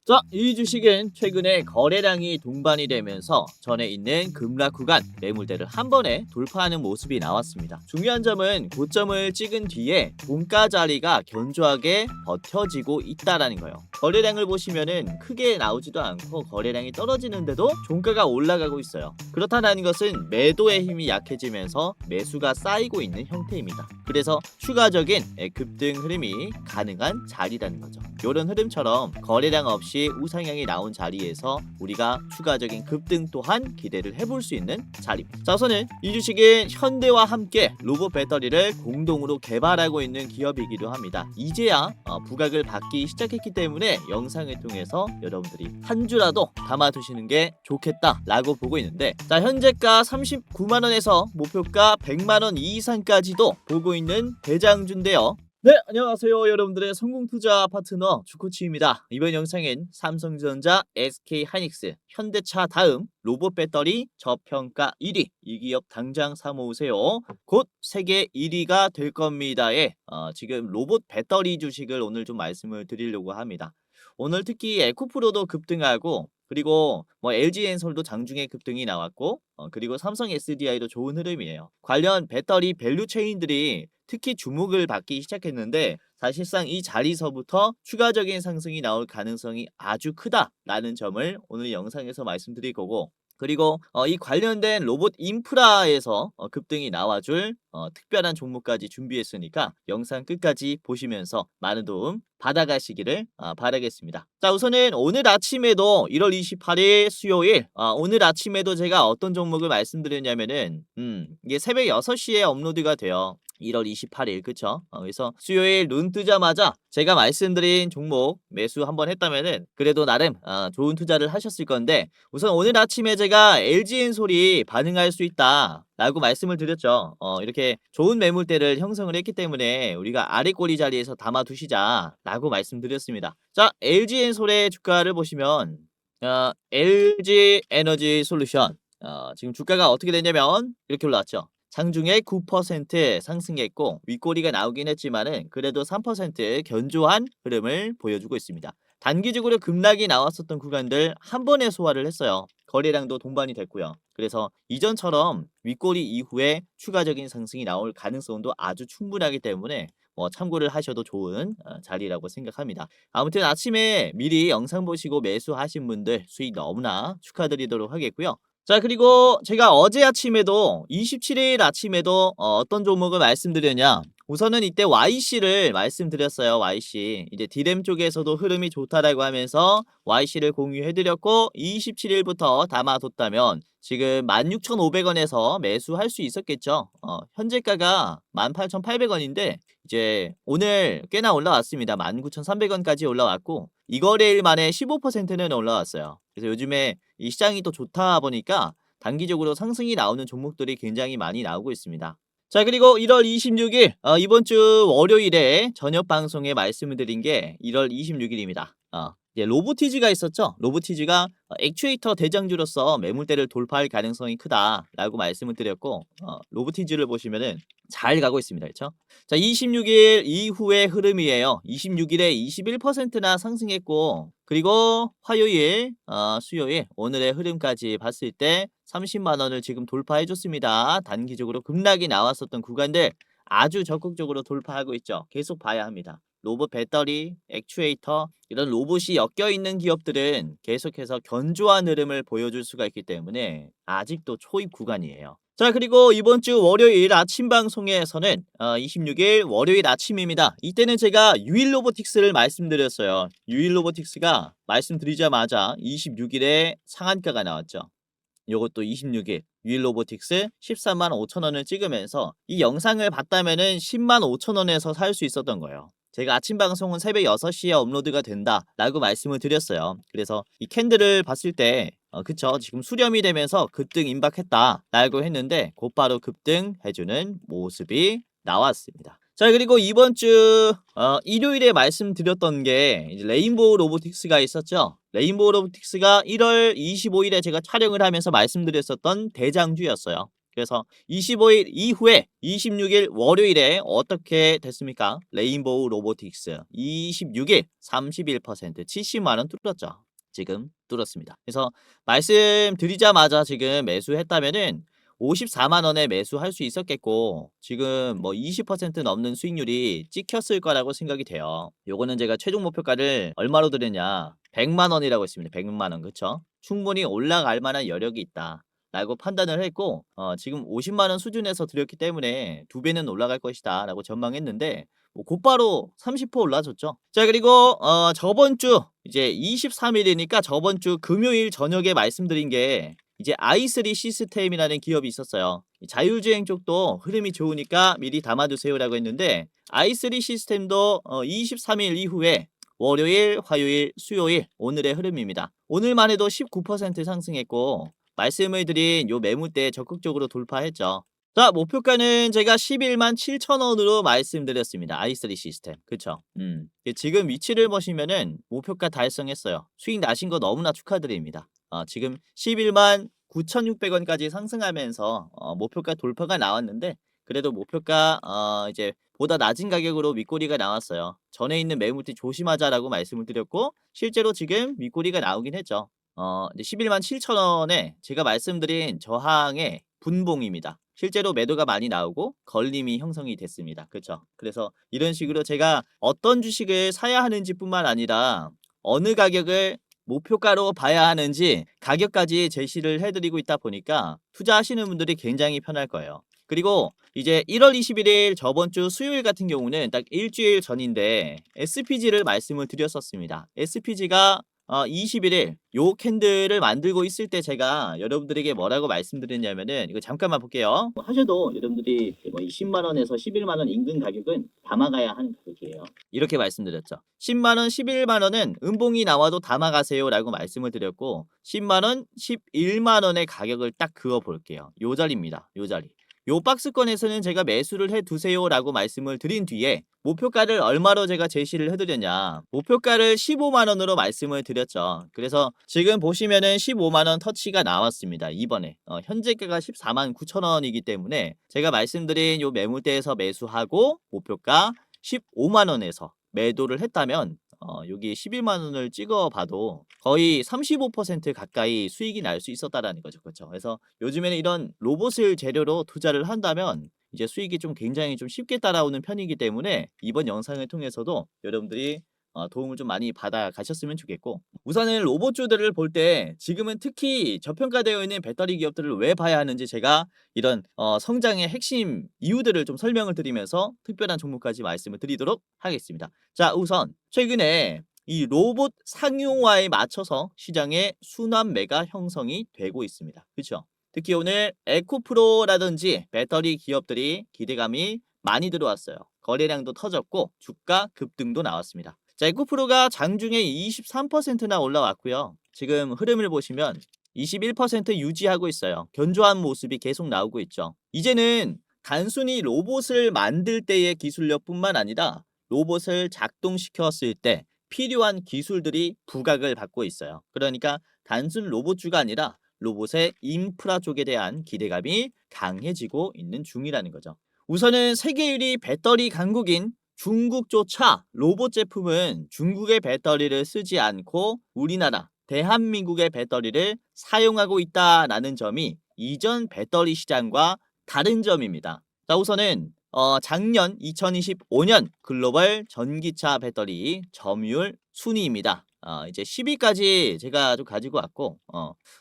자, 이 주식은 최근에 거래량이 동반이 되면서 전에 있는 급락 구간 매물대를 한 번에 돌파하는 모습이 나왔습니다. 중요한 점은 고점을 찍은 뒤에 종가 자리가 견조하게 버텨지고 있다라는 거예요. 거래량을 보시면은 크게 나오지도 않고 거래량이 떨어지는데도 종가가 올라가고 있어요. 그렇다는 것은 매도의 힘이 약해지면서 매수가 쌓이고 있는 형태입니다. 그래서 추가적인 급등 흐름이 가능한 자리라는 거죠. 이런 흐름처럼 거래량 없이 우상향이 나온 자리에서 우리가 추가적인 급등 또한 기대를 해볼 수 있는 자리입니다. 자, 우선은 이 주식은 현대와 함께 로봇 배터리를 공동으로 개발하고 있는 기업이기도 합니다. 이제야 부각을 받기 시작했기 때문에 영상을 통해서 여러분들이 한 주라도 담아두시는 게 좋겠다라고 보고 있는데, 자, 현재가 39만원에서 목표가 100만원 이상까지도 보고 있는 대장주인데요. 네, 안녕하세요. 여러분들의 성공투자 파트너 주코치입니다. 이번 영상엔 삼성전자, SK하이닉스, 현대차 다음 로봇 배터리 저평가 1위, 이 기업 당장 사모으세요. 곧 세계 1위가 될 겁니다에 지금 로봇 배터리 주식을 오늘 좀 말씀을 드리려고 합니다. 오늘 특히 에코프로도 급등하고, 그리고 LG엔솔도 장중에 급등이 나왔고, 그리고 삼성 SDI도 좋은 흐름이에요. 관련 배터리 밸류 체인들이 특히 주목을 받기 시작했는데, 사실상 이 자리서부터 추가적인 상승이 나올 가능성이 아주 크다라는 점을 오늘 영상에서 말씀드릴 거고, 그리고 이 관련된 로봇 인프라에서 급등이 나와줄 특별한 종목까지 준비했으니까 영상 끝까지 보시면서 많은 도움 받아가시기를 바라겠습니다. 자, 우선은 오늘 아침에도 1월 28일 수요일, 오늘 아침에도 제가 어떤 종목을 말씀드렸냐면은 이게 새벽 6시에 업로드가 돼요. 1월 28일, 그쵸? 그래서 수요일 눈 뜨자마자 제가 말씀드린 종목 매수 한번 했다면은 그래도 나름 좋은 투자를 하셨을 건데, 우선 오늘 아침에 제가 LG엔솔이 반응할 수 있다 라고 말씀을 드렸죠. 이렇게 좋은 매물대를 형성을 했기 때문에 우리가 아래 꼬리 자리에서 담아두시자 라고 말씀드렸습니다. 자, LG엔솔의 주가를 보시면 LG에너지솔루션, 지금 주가가 어떻게 됐냐면 이렇게 올라왔죠. 장중에 9% 상승했고 윗꼬리가 나오긴 했지만은 그래도 3% 견조한 흐름을 보여주고 있습니다. 단기적으로 급락이 나왔었던 구간들 한 번에 소화를 했어요. 거래량도 동반이 됐고요. 그래서 이전처럼 윗꼬리 이후에 추가적인 상승이 나올 가능성도 아주 충분하기 때문에 참고를 하셔도 좋은 자리라고 생각합니다. 아무튼 아침에 미리 영상 보시고 매수하신 분들 수익 너무나 축하드리도록 하겠고요. 자, 그리고 제가 어제 아침에도 27일 아침에도 어떤 종목을 말씀드렸냐, 우선은 이때 YC를 말씀드렸어요. YC 이제 D램 쪽에서도 흐름이 좋다라고 하면서 YC를 공유해드렸고, 27일부터 담아뒀다면 지금 16,500원에서 매수할 수 있었겠죠. 현재가가 18,800원인데 이제 오늘 꽤나 올라왔습니다. 19,300원까지 올라왔고 이거래일 만에 15%는 올라왔어요. 그래서 요즘에 이 시장이 또 좋다 보니까 단기적으로 상승이 나오는 종목들이 굉장히 많이 나오고 있습니다. 자, 그리고 1월 26일 이번 주 월요일에 저녁 방송에 말씀을 드린 게 1월 26일입니다. 이제 로보티즈가 있었죠. 로보티즈가 액추에이터 대장주로서 매물대를 돌파할 가능성이 크다라고 말씀을 드렸고, 로보티즈를 보시면은 잘 가고 있습니다. 그렇죠? 자, 26일 이후의 흐름이에요. 26일에 21%나 상승했고, 그리고 화요일, 수요일 오늘의 흐름까지 봤을 때 30만 원을 지금 돌파해 줬습니다. 단기적으로 급락이 나왔었던 구간들 아주 적극적으로 돌파하고 있죠. 계속 봐야 합니다. 로봇 배터리, 액추에이터 이런 로봇이 엮여있는 기업들은 계속해서 견조한 흐름을 보여줄 수가 있기 때문에 아직도 초입 구간이에요. 자, 그리고 이번 주 월요일 아침 방송에서는 26일 월요일 아침입니다. 이때는 제가 유일로보틱스를 말씀드렸어요. 유일로보틱스가 말씀드리자마자 26일에 상한가가 나왔죠. 요것도 26일 유일로보틱스 13만 5천원을 찍으면서 이 영상을 봤다면은 10만 5천원에서 살 수 있었던 거예요. 제가 아침 방송은 새벽 6시에 업로드가 된다 라고 말씀을 드렸어요. 그래서 이 캔들을 봤을 때 그쵸, 지금 수렴이 되면서 급등 임박했다 라고 했는데 곧바로 급등해주는 모습이 나왔습니다. 자, 그리고 이번 주 일요일에 말씀드렸던 게 이제 레인보우 로보틱스가 있었죠. 레인보우 로보틱스가 1월 25일에 제가 촬영을 하면서 말씀드렸었던 대장주였어요. 그래서 25일 이후에 26일 월요일에 어떻게 됐습니까? 레인보우 로보틱스 26일 31% 70만 원 뚫었죠. 지금 뚫었습니다. 그래서 말씀드리자마자 지금 매수했다면은 54만 원에 매수할 수 있었겠고 지금 뭐 20% 넘는 수익률이 찍혔을 거라고 생각이 돼요. 요거는 제가 최종 목표가를 얼마로 드렸냐? 100만 원이라고 했습니다. 100만 원. 그쵸? 충분히 올라갈 만한 여력이 있다. 라고 판단을 했고 지금 50만 원 수준에서 드렸기 때문에 2배는 올라갈 것이다 라고 전망했는데 뭐 곧바로 30% 올라졌죠. 자, 그리고 저번 주 이제 23일이니까 저번 주 금요일 저녁에 말씀드린 게 이제 i3 시스템이라는 기업이 있었어요. 자율주행 쪽도 흐름이 좋으니까 미리 담아두세요라고 했는데 i3 시스템도 23일 이후에 월요일, 화요일, 수요일 오늘의 흐름입니다. 오늘만 해도 19% 상승했고 말씀을 드린 요 매물대 적극적으로 돌파했죠. 자, 목표가는 제가 11만 7천 원으로 말씀드렸습니다. i3 시스템. 그쵸? 지금 위치를 보시면은 목표가 달성했어요. 수익 나신 거 너무나 축하드립니다. 지금 11만 9,600원까지 상승하면서 목표가 돌파가 나왔는데 그래도 목표가 이제 보다 낮은 가격으로 윗꼬리가 나왔어요. 전에 있는 매물대 조심하자라고 말씀을 드렸고 실제로 지금 윗꼬리가 나오긴 했죠. 이제 11만 7천 원에 제가 말씀드린 저항의 분봉입니다. 실제로 매도가 많이 나오고 걸림이 형성이 됐습니다. 그렇죠? 그래서 이런 식으로 제가 어떤 주식을 사야 하는지 뿐만 아니라 어느 가격을 목표가로 봐야 하는지 가격까지 제시를 해드리고 있다 보니까 투자하시는 분들이 굉장히 편할 거예요. 그리고 이제 1월 21일 저번 주 수요일 같은 경우는 딱 일주일 전인데 SPG를 말씀을 드렸었습니다. SPG가 21일 요 캔들을 만들고 있을 때 제가 여러분들에게 뭐라고 말씀드렸냐면은 이거 잠깐만 볼게요. 하셔도 여러분들이 뭐 20만 원에서 11만 원 인근 가격은 담아가야 하는 가격이에요. 이렇게 말씀드렸죠. 10만 원, 11만 원은 음봉이 나와도 담아가세요라고 말씀을 드렸고 10만 원, 11만 원의 가격을 딱 그어 볼게요. 요 자리입니다. 요 자리. 요 박스권에서는 제가 매수를 해두세요 라고 말씀을 드린 뒤에 목표가를 얼마로 제가 제시를 해드렸냐, 목표가를 15만원으로 말씀을 드렸죠. 그래서 지금 보시면은 15만원 터치가 나왔습니다. 이번에 현재가가 14만 9천원이기 때문에 제가 말씀드린 요 매물대에서 매수하고 목표가 15만원에서 매도를 했다면 여기 11만 원을 찍어 봐도 거의 35% 가까이 수익이 날 수 있었다라는 거죠. 그렇죠? 그래서 요즘에는 이런 로봇을 재료로 투자를 한다면 이제 수익이 좀 굉장히 좀 쉽게 따라오는 편이기 때문에 이번 영상을 통해서도 여러분들이 도움을 좀 많이 받아 가셨으면 좋겠고, 우선은 로봇주들을 볼 때 지금은 특히 저평가되어 있는 배터리 기업들을 왜 봐야 하는지 제가 이런 성장의 핵심 이유들을 좀 설명을 드리면서 특별한 종목까지 말씀을 드리도록 하겠습니다. 자, 우선 최근에 이 로봇 상용화에 맞춰서 시장에 순환매가 형성이 되고 있습니다. 그렇죠? 특히 오늘 에코프로라든지 배터리 기업들이 기대감이 많이 들어왔어요. 거래량도 터졌고 주가 급등도 나왔습니다. 자, 에코프로가 장중에 23%나 올라왔고요. 지금 흐름을 보시면 21% 유지하고 있어요. 견조한 모습이 계속 나오고 있죠. 이제는 단순히 로봇을 만들 때의 기술력뿐만 아니라 로봇을 작동시켰을 때 필요한 기술들이 부각을 받고 있어요. 그러니까 단순 로봇주가 아니라 로봇의 인프라 쪽에 대한 기대감이 강해지고 있는 중이라는 거죠. 우선은 세계 1위 배터리 강국인 중국조차 로봇 제품은 중국의 배터리를 쓰지 않고 우리나라 대한민국의 배터리를 사용하고 있다라는 점이 이전 배터리 시장과 다른 점입니다. 자, 우선은 작년 2025년 글로벌 전기차 배터리 점유율 순위입니다. 이제 10위까지 제가 좀 가지고 왔고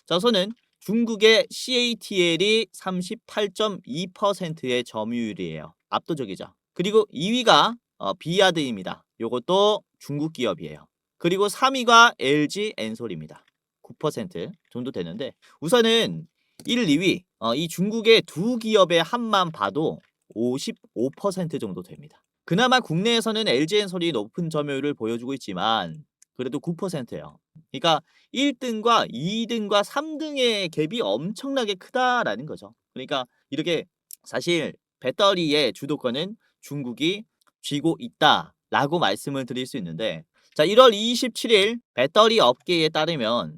자, 우선은 중국의 CATL이 38.2%의 점유율이에요. 압도적이죠. 그리고 2위가 비아드입니다. 요것도 중국 기업이에요. 그리고 3위가 LG 엔솔입니다. 9% 정도 되는데 우선은 1, 2위 이 중국의 두 기업의 합만 봐도 55% 정도 됩니다. 그나마 국내에서는 LG 엔솔이 높은 점유율을 보여주고 있지만 그래도 9%예요. 그러니까 1등과 2등과 3등의 갭이 엄청나게 크다라는 거죠. 그러니까 이렇게 사실 배터리의 주도권은 중국이 쥐고 있다라고 말씀을 드릴 수 있는데, 자, 1월 27일 배터리 업계에 따르면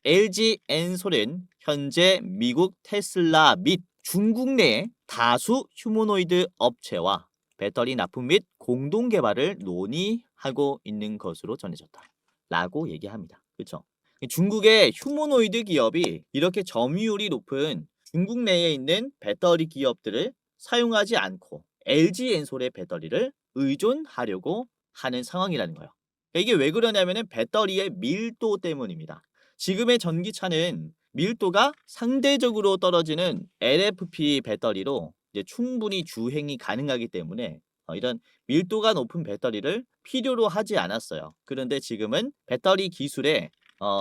LG 엔솔은 현재 미국 테슬라 및 중국 내 다수 휴머노이드 업체와 배터리 납품 및 공동 개발을 논의하고 있는 것으로 전해졌다라고 얘기합니다. 그렇죠? 중국의 휴머노이드 기업이 이렇게 점유율이 높은 중국 내에 있는 배터리 기업들을 사용하지 않고 LG 엔솔의 배터리를 의존하려고 하는 상황이라는 거예요. 이게 왜 그러냐면은 배터리의 밀도 때문입니다. 지금의 전기차는 밀도가 상대적으로 떨어지는 LFP 배터리로 이제 충분히 주행이 가능하기 때문에 이런 밀도가 높은 배터리를 필요로 하지 않았어요. 그런데 지금은 배터리 기술에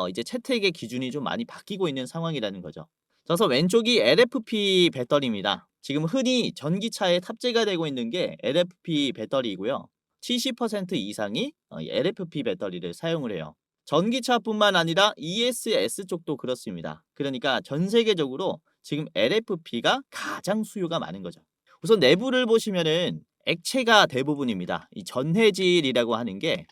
이제 채택의 기준이 좀 많이 바뀌고 있는 상황이라는 거죠. 그래서 왼쪽이 LFP 배터리입니다. 지금 흔히 전기차에 탑재가 되고 있는 게 LFP 배터리이고요. 70% 이상이 LFP 배터리를 사용을 해요. 전기차뿐만 아니라 ESS 쪽도 그렇습니다. 그러니까 전 세계적으로 지금 LFP가 가장 수요가 많은 거죠. 우선 내부를 보시면은 액체가 대부분입니다. 이 전해질이라고 하는 게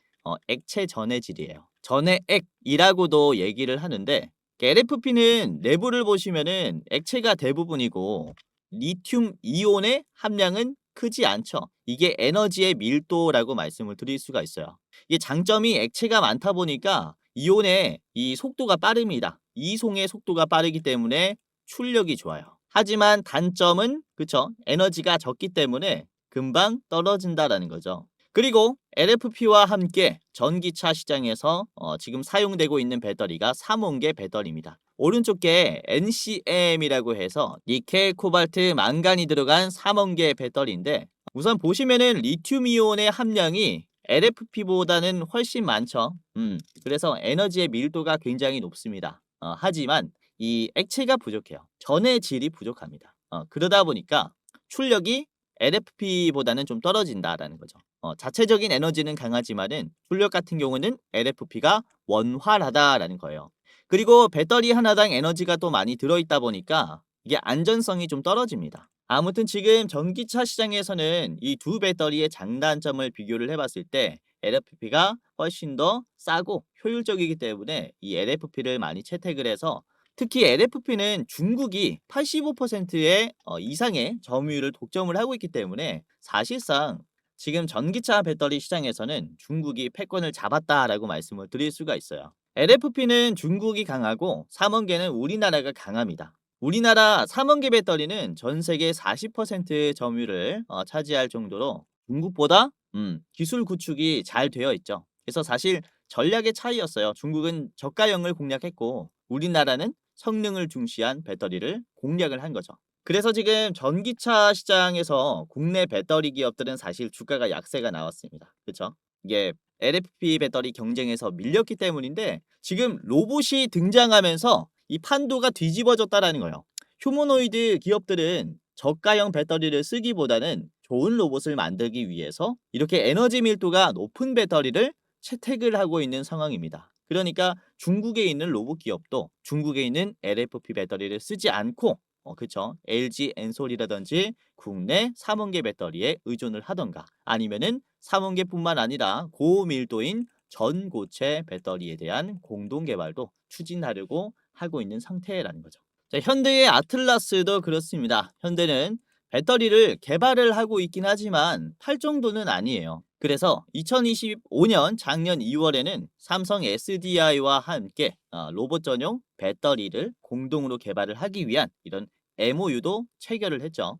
액체 전해질이에요. 전해액이라고도 얘기를 하는데 LFP는 내부를 보시면은 액체가 대부분이고 리튬 이온의 함량은 크지 않죠. 이게 에너지의 밀도라고 말씀을 드릴 수가 있어요. 이게 장점이 액체가 많다 보니까 이온의 이 속도가 빠릅니다. 이송의 속도가 빠르기 때문에 출력이 좋아요. 하지만 단점은 그쵸? 에너지가 적기 때문에 금방 떨어진다라는 거죠. 그리고 LFP와 함께 전기차 시장에서 지금 사용되고 있는 배터리가 3원계 배터리입니다. 오른쪽 게 NCM이라고 해서 니켈, 코발트, 망간이 들어간 3원계 배터리인데 우선 보시면은 리튬이온의 함량이 LFP보다는 훨씬 많죠. 그래서 에너지의 밀도가 굉장히 높습니다. 하지만 이 액체가 부족해요. 전의 질이 부족합니다. 그러다 보니까 출력이 LFP보다는 좀 떨어진다라는 거죠. 자체적인 에너지는 강하지만은 출력 같은 경우는 LFP가 원활하다라는 거예요. 그리고 배터리 하나당 에너지가 또 많이 들어있다 보니까 이게 안전성이 좀 떨어집니다. 아무튼 지금 전기차 시장에서는 이 두 배터리의 장단점을 비교를 해봤을 때 LFP가 훨씬 더 싸고 효율적이기 때문에 이 LFP를 많이 채택을 해서 특히 LFP는 중국이 85%의 이상의 점유율을 독점을 하고 있기 때문에 사실상 지금 전기차 배터리 시장에서는 중국이 패권을 잡았다라고 말씀을 드릴 수가 있어요. LFP는 중국이 강하고 3원계는 우리나라가 강합니다. 우리나라 3원계 배터리는 전 세계 40% 점유율을 차지할 정도로 중국보다 기술 구축이 잘 되어 있죠. 그래서 사실 전략의 차이였어요. 중국은 저가형을 공략했고 우리나라는 성능을 중시한 배터리를 공략을 한 거죠. 그래서 지금 전기차 시장에서 국내 배터리 기업들은 사실 주가가 약세가 나왔습니다. 그렇죠? 이게 LFP 배터리 경쟁에서 밀렸기 때문인데 지금 로봇이 등장하면서 이 판도가 뒤집어졌다라는 거예요. 휴머노이드 기업들은 저가형 배터리를 쓰기보다는 좋은 로봇을 만들기 위해서 이렇게 에너지 밀도가 높은 배터리를 채택을 하고 있는 상황입니다. 그러니까 중국에 있는 로봇 기업도 중국에 있는 LFP 배터리를 쓰지 않고 그쵸? LG 엔솔이라든지 국내 3원계 배터리에 의존을 하던가 아니면은 3원계뿐만 아니라 고밀도인 전고체 배터리에 대한 공동 개발도 추진하려고 하고 있는 상태라는 거죠. 자, 현대의 아틀라스도 그렇습니다. 현대는 배터리를 개발을 하고 있긴 하지만 팔 정도는 아니에요. 그래서 2025년 작년 2월에는 삼성 SDI와 함께 로봇 전용 배터리를 공동으로 개발을 하기 위한 이런 MOU도 체결을 했죠.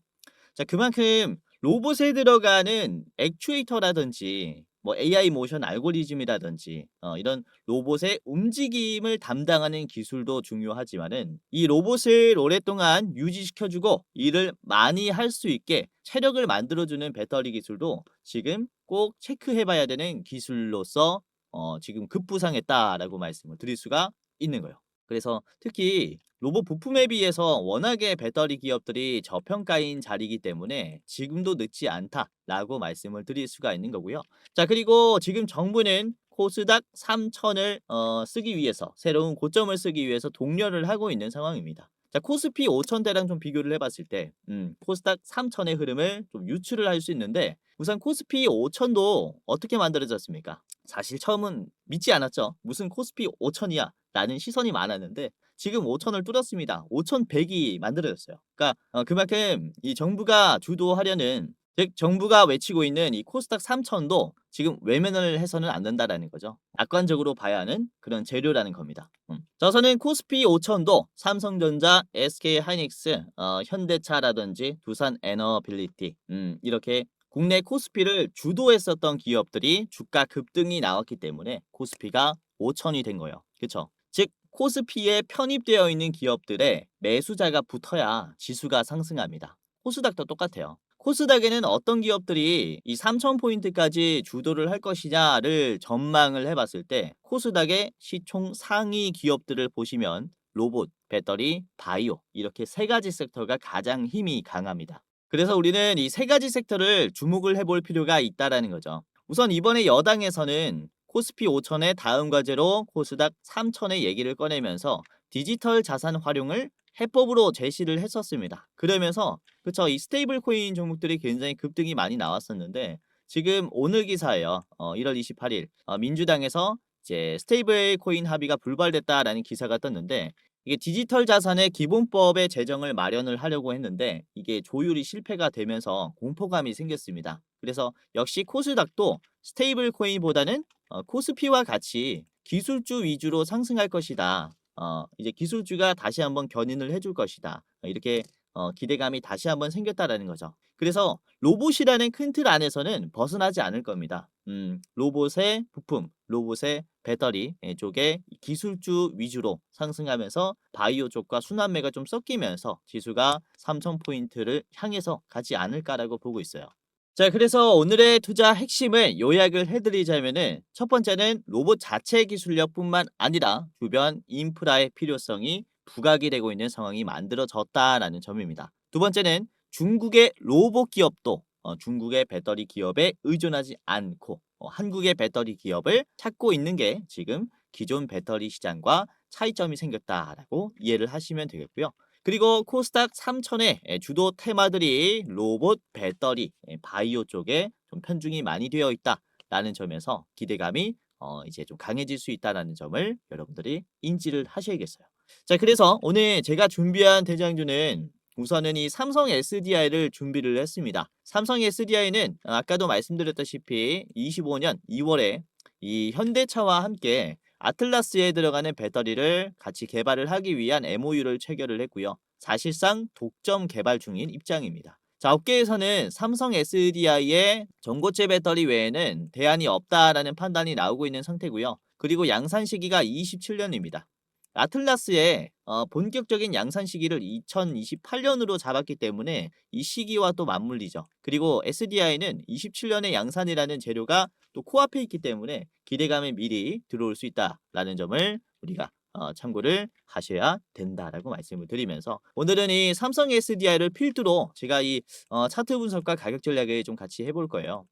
자, 그만큼 로봇에 들어가는 액추에이터라든지 뭐 AI 모션 알고리즘이라든지 이런 로봇의 움직임을 담당하는 기술도 중요하지만은 이 로봇을 오랫동안 유지시켜주고 일을 많이 할 수 있게 체력을 만들어주는 배터리 기술도 지금 꼭 체크해봐야 되는 기술로서 지금 급부상했다라고 말씀을 드릴 수가 있는 거예요. 그래서 특히 로봇 부품에 비해서 워낙에 배터리 기업들이 저평가인 자리이기 때문에 지금도 늦지 않다라고 말씀을 드릴 수가 있는 거고요. 자, 그리고 지금 정부는 코스닥 3천을 쓰기 위해서 새로운 고점을 쓰기 위해서 독려를 하고 있는 상황입니다. 자, 코스피 5천대랑 좀 비교를 해봤을 때 코스닥 3천의 흐름을 좀 유추를 할 수 있는데 우선 코스피 5천도 어떻게 만들어졌습니까? 사실 처음은 믿지 않았죠. 무슨 코스피 5천이야 라는 시선이 많았는데 지금 5천을 뚫었습니다. 5,100이 만들어졌어요. 그러니까 그만큼 이 정부가 주도하려는, 즉 정부가 외치고 있는 이 코스닥 3천도 지금 외면을 해서는 안 된다라는 거죠. 낙관적으로 봐야 하는 그런 재료라는 겁니다. 저서는 코스피 5천도 삼성전자, SK하이닉스, 현대차라든지 두산 에너빌리티, 이렇게 국내 코스피를 주도했었던 기업들이 주가 급등이 나왔기 때문에 코스피가 5천이 된 거예요. 그렇죠? 즉 코스피에 편입되어 있는 기업들의 매수자가 붙어야 지수가 상승합니다. 코스닥도 똑같아요. 코스닥에는 어떤 기업들이 이 3,000포인트까지 주도를 할 것이냐를 전망을 해봤을 때 코스닥의 시총 상위 기업들을 보시면 로봇, 배터리, 바이오 이렇게 세 가지 섹터가 가장 힘이 강합니다. 그래서 우리는 이 세 가지 섹터를 주목을 해볼 필요가 있다라는 거죠. 우선 이번에 여당에서는 코스피 5천의 다음 과제로 코스닥 3천의 얘기를 꺼내면서 디지털 자산 활용을 해법으로 제시를 했었습니다. 그러면서 그쵸, 이 스테이블 코인 종목들이 굉장히 급등이 많이 나왔었는데 지금 오늘 기사예요. 1월 28일 민주당에서 이제 스테이블 코인 합의가 불발됐다라는 기사가 떴는데 이게 디지털 자산의 기본법의 제정을 마련을 하려고 했는데 이게 조율이 실패가 되면서 공포감이 생겼습니다. 그래서 역시 코스닥도 스테이블 코인보다는 코스피와 같이 기술주 위주로 상승할 것이다. 이제 기술주가 다시 한번 견인을 해줄 것이다. 이렇게 기대감이 다시 한번 생겼다라는 거죠. 그래서 로봇이라는 큰 틀 안에서는 벗어나지 않을 겁니다. 로봇의 부품, 로봇의 배터리 쪽에 기술주 위주로 상승하면서 바이오 쪽과 순환매가 좀 섞이면서 지수가 3,000포인트를 향해서 가지 않을까라고 보고 있어요. 자, 그래서 오늘의 투자 핵심을 요약을 해드리자면은 첫 번째는 로봇 자체 기술력뿐만 아니라 주변 인프라의 필요성이 부각이 되고 있는 상황이 만들어졌다라는 점입니다. 두 번째는 중국의 로봇 기업도 중국의 배터리 기업에 의존하지 않고 한국의 배터리 기업을 찾고 있는 게 지금 기존 배터리 시장과 차이점이 생겼다라고 이해를 하시면 되겠고요. 그리고 코스닥 3천의 주도 테마들이 로봇, 배터리, 바이오 쪽에 좀 편중이 많이 되어 있다라는 점에서 기대감이 이제 좀 강해질 수 있다는 점을 여러분들이 인지를 하셔야겠어요. 자, 그래서 오늘 제가 준비한 대장주는 우선은 이 삼성 SDI를 준비를 했습니다. 삼성 SDI는 아까도 말씀드렸다시피 25년 2월에 이 현대차와 함께 아틀라스에 들어가는 배터리를 같이 개발을 하기 위한 MOU를 체결을 했고요. 사실상 독점 개발 중인 입장입니다. 자, 업계에서는 삼성 SDI의 전고체 배터리 외에는 대안이 없다라는 판단이 나오고 있는 상태고요. 그리고 양산 시기가 27년입니다. 아틀라스의 본격적인 양산 시기를 2028년으로 잡았기 때문에 이 시기와 또 맞물리죠. 그리고 SDI는 27년의 양산이라는 재료가 또 코앞에 있기 때문에 기대감에 미리 들어올 수 있다라는 점을 우리가 참고를 하셔야 된다라고 말씀을 드리면서 오늘은 이 삼성 SDI를 필두로 제가 이 차트 분석과 가격 전략을 좀 같이 해볼 거예요.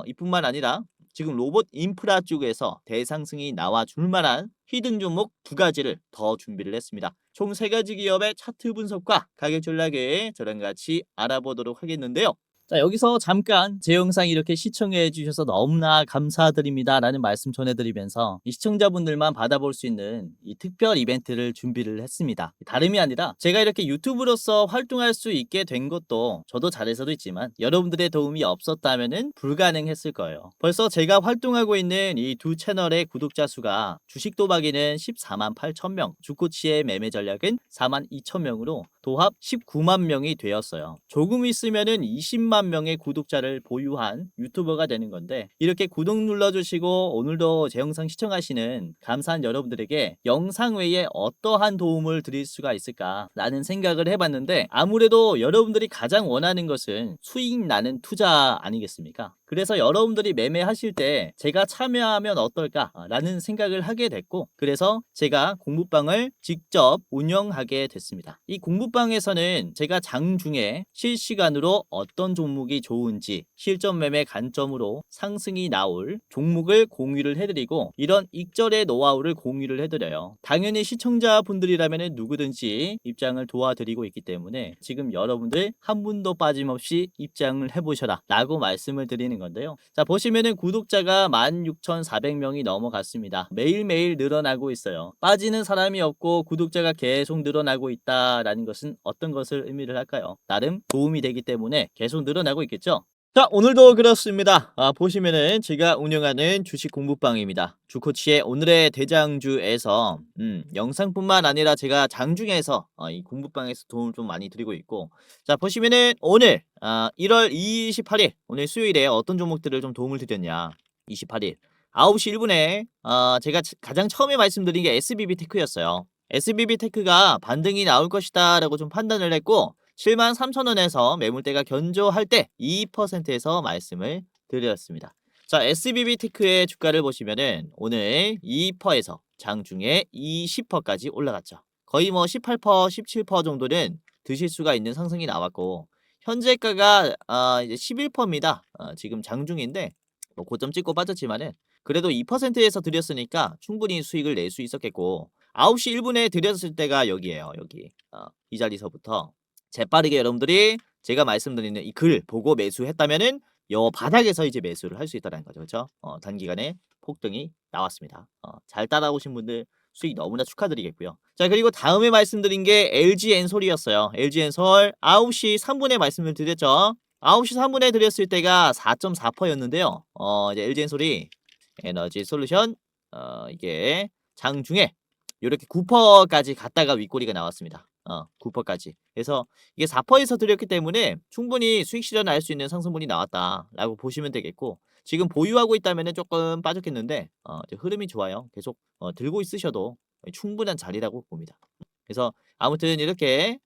이뿐만 아니라 지금 로봇 인프라 쪽에서 대상승이 나와 줄 만한 히든 종목 두 가지를 더 준비를 했습니다. 총 세 가지 기업의 차트 분석과 가격 전략을 저랑 같이 알아보도록 하겠는데요. 자, 여기서 잠깐 제 영상 이렇게 시청해 주셔서 너무나 감사드립니다 라는 말씀 전해드리면서 이 시청자분들만 받아볼 수 있는 이 특별 이벤트를 준비를 했습니다. 다름이 아니라 제가 이렇게 유튜브로서 활동할 수 있게 된 것도 저도 잘해서도 있지만 여러분들의 도움이 없었다면 불가능했을 거예요. 벌써 제가 활동하고 있는 이 두 채널의 구독자 수가 주식 도박에는 14만 8천 명, 주코치의 매매 전략은 4만 2천 명으로 도합 19만 명이 되었어요. 조금 있으면은 20만 명의 구독자를 보유한 유튜버가 되는 건데 이렇게 구독 눌러주시고 오늘도 제 영상 시청하시는 감사한 여러분들에게 영상 외에 어떠한 도움을 드릴 수가 있을까라는 생각을 해봤는데 아무래도 여러분들이 가장 원하는 것은 수익 나는 투자 아니겠습니까? 그래서 여러분들이 매매하실 때 제가 참여하면 어떨까라는 생각을 하게 됐고 그래서 제가 공부방을 직접 운영하게 됐습니다. 이 공부 공부방에서는 제가 장중에 실시간으로 어떤 종목이 좋은지 실전 매매 관점으로 상승이 나올 종목을 공유를 해드리고 이런 익절의 노하우를 공유를 해드려요. 당연히 시청자분들이라면 누구든지 입장을 도와드리고 있기 때문에 지금 여러분들 한 분도 빠짐없이 입장을 해보셔라 라고 말씀을 드리는 건데요. 자, 보시면은 구독자가 16,400명이 넘어갔습니다. 매일매일 늘어나고 있어요. 빠지는 사람이 없고 구독자가 계속 늘어나고 있다라는 것은 어떤 것을 의미를 할까요? 나름 도움이 되기 때문에 계속 늘어나고 있겠죠? 자, 오늘도 그렇습니다. 보시면은 제가 운영하는 주식 공부방입니다. 주코치의 오늘의 대장주에서 영상뿐만 아니라 제가 장중에서 이 공부방에서 도움을 좀 많이 드리고 있고, 자, 보시면은 오늘 1월 28일 오늘 수요일에 어떤 종목들을 좀 도움을 드렸냐. 28일 9시 1분에 제가 가장 처음에 말씀드린 게 SBB 테크였어요. SBB 테크가 반등이 나올 것이다 라고 좀 판단을 했고 73,000원에서 매물대가 견조할 때 2%에서 말씀을 드렸습니다. 자, SBB 테크의 주가를 보시면은 오늘 2%에서 장중에 20%까지 올라갔죠. 거의 뭐 18%, 17% 정도는 드실 수가 있는 상승이 나왔고 현재가가 이제 11%입니다. 지금 장중인데 뭐 고점 찍고 빠졌지만은 그래도 2%에서 드렸으니까 충분히 수익을 낼 수 있었겠고 9시 1분에 드렸을 때가 여기에요. 여기 이 자리서부터 재빠르게 여러분들이 제가 말씀드리는 이 글 보고 매수했다면은 요 바닥에서 이제 매수를 할 수 있다는 거죠. 그렇죠? 단기간에 폭등이 나왔습니다. 잘 따라오신 분들 수익 너무나 축하드리겠고요. 자, 그리고 다음에 말씀드린 게 LG엔솔이었어요. LG엔솔 9시 3분에 말씀을 드렸죠. 9시 3분에 드렸을 때가 4.4%였는데요. 이제 LG엔솔이 에너지 솔루션 이게 장중에 이렇게 9%까지 갔다가 윗꼬리가 나왔습니다. 9%까지. 그래서 이게 4%에서 드렸기 때문에 충분히 수익 실현할 수 있는 상승분이 나왔다라고 보시면 되겠고 지금 보유하고 있다면은 조금 빠졌겠는데 이제 흐름이 좋아요. 계속 들고 있으셔도 충분한 자리라고 봅니다. 그래서 아무튼 이렇게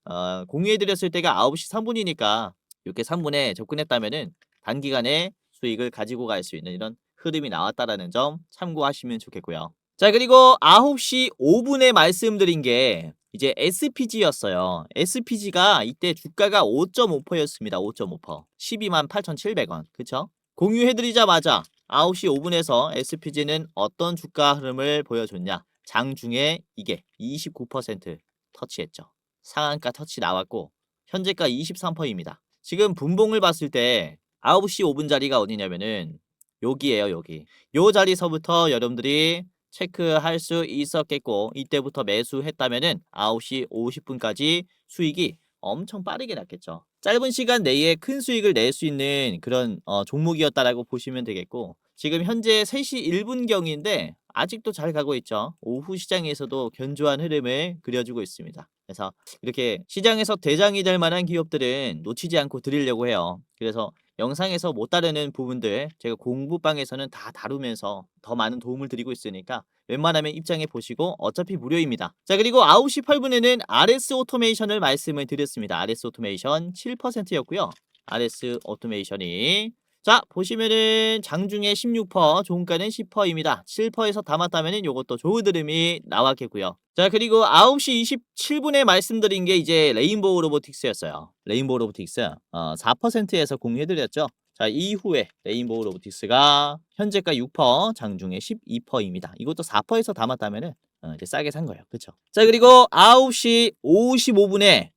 공유해 드렸을 때가 9시 3분이니까 이렇게 3분에 접근했다면은 단기간에 수익을 가지고 갈 수 있는 이런 흐름이 나왔다라는 점 참고하시면 좋겠고요. 자, 그리고 9시 5분에 말씀드린 게 이제 SPG였어요. SPG가 이때 주가가 5.5%였습니다. 5.5%. 128,700원. 그쵸? 공유해드리자마자 9시 5분에서 SPG는 어떤 주가 흐름을 보여줬냐. 장중에 이게 29% 터치했죠. 상한가 터치 나왔고 현재가 23%입니다. 지금 분봉을 봤을 때 9시 5분 자리가 어디냐면은 여기에요. 여기. 요 자리서부터 여러분들이 체크할 수 있었겠고 이때부터 매수했다면은 9시 50분까지 수익이 엄청 빠르게 났겠죠. 짧은 시간 내에 큰 수익을 낼 수 있는 그런 종목이었다라고 보시면 되겠고 지금 현재 3시 1분경인데 아직도 잘 가고 있죠. 오후 시장에서도 견조한 흐름을 그려주고 있습니다. 그래서 이렇게 시장에서 대장이 될 만한 기업들은 놓치지 않고 드리려고 해요. 그래서 영상에서 못 다루는 부분들 제가 공부방에서는 다 다루면서 더 많은 도움을 드리고 있으니까 웬만하면 입장해 보시고 어차피 무료입니다. 자, 그리고 9시 8분에는 RS 오토메이션을 말씀을 드렸습니다. RS 오토메이션 7%였고요. RS 오토메이션이 자, 보시면은 장중에 16%, 종가는 10%입니다. 7%에서 담았다면은 요것도 좋은 흐름이 나왔겠고요. 자, 그리고 9시 27분에 말씀드린 게 이제 레인보우 로보틱스였어요. 레인보우 로보틱스 4%에서 공유해드렸죠. 자, 이후에 레인보우 로보틱스가 현재가 6%, 장중에 12%입니다. 이것도 4%에서 담았다면은 이제 싸게 산 거예요. 그쵸? 자, 그리고 9시 55분에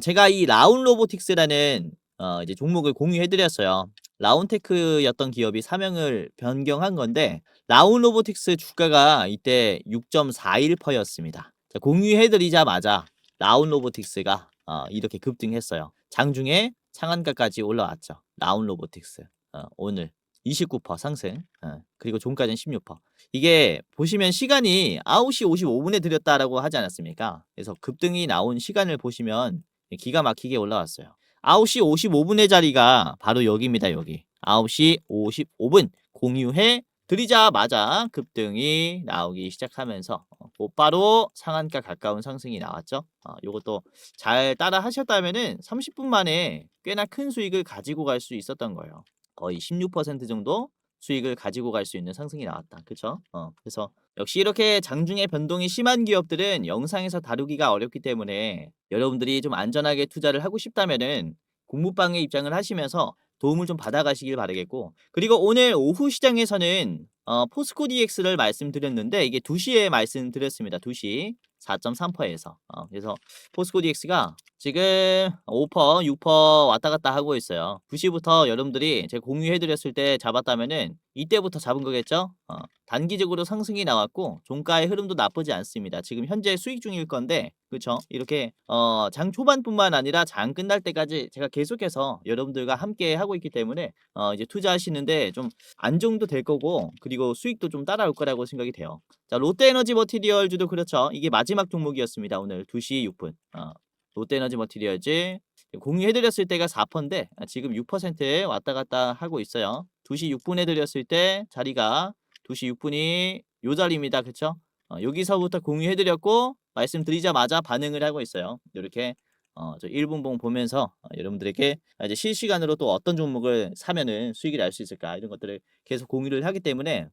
제가 이 라운 로보틱스라는 이제 종목을 공유해드렸어요. 라운테크였던 기업이 사명을 변경한 건데 라운 로보틱스 주가가 이때 6.41%였습니다. 공유해드리자마자 라운 로보틱스가 이렇게 급등했어요. 장중에 상한가까지 올라왔죠. 라운 로보틱스 오늘 29% 상승 그리고 종가는 16%. 이게 보시면 시간이 9시 55분에 드렸다라고 하지 않았습니까? 그래서 급등이 나온 시간을 보시면 기가 막히게 올라왔어요. 9시 55분의 자리가 바로 여기입니다. 여기 9시 55분 공유해 드리자마자 급등이 나오기 시작하면서 곧바로 상한가 가까운 상승이 나왔죠. 요것도 잘 따라 하셨다면은 30분 만에 꽤나 큰 수익을 가지고 갈 수 있었던 거예요. 거의 16% 정도 수익을 가지고 갈 수 있는 상승이 나왔다. 그쵸? 그래서 역시 이렇게 장중에 변동이 심한 기업들은 영상에서 다루기가 어렵기 때문에 여러분들이 좀 안전하게 투자를 하고 싶다면은 공부방에 입장을 하시면서 도움을 좀 받아가시길 바라겠고, 그리고 오늘 오후 시장에서는 포스코 DX를 말씀드렸는데 이게 2시에 말씀드렸습니다. 2시 4.3%에서 그래서 포스코 DX가 지금 5%, 6% 왔다 갔다 하고 있어요. 2시부터 여러분들이 제가 공유해 드렸을 때 잡았다면은 이때부터 잡은 거겠죠? 단기적으로 상승이 나왔고 종가의 흐름도 나쁘지 않습니다. 지금 현재 수익 중일 건데, 그쵸? 이렇게 장 초반뿐만 아니라 장 끝날 때까지 제가 계속해서 여러분들과 함께 하고 있기 때문에 이제 투자하시는데 좀 안정도 될 거고, 그리고 수익도 좀 따라올 거라고 생각이 돼요. 자, 롯데에너지 머티리얼즈도 그렇죠. 이게 마지막 종목이었습니다. 오늘 2시 6분. 롯데에너지 머티리얼즈 공유해 드렸을 때가 4%인데 지금 6%에 왔다 갔다 하고 있어요. 2시 6분에 드렸을 때 자리가 2시 6분이 요 자리입니다. 그쵸? 여기서부터 공유해 드렸고 말씀드리자마자 반응을 하고 있어요. 요렇게 저 1분봉 보면서 여러분들에게 이제 실시간으로 또 어떤 종목을 사면은 수익을 날 수 있을까, 이런 것들을 계속 공유를 하기 때문에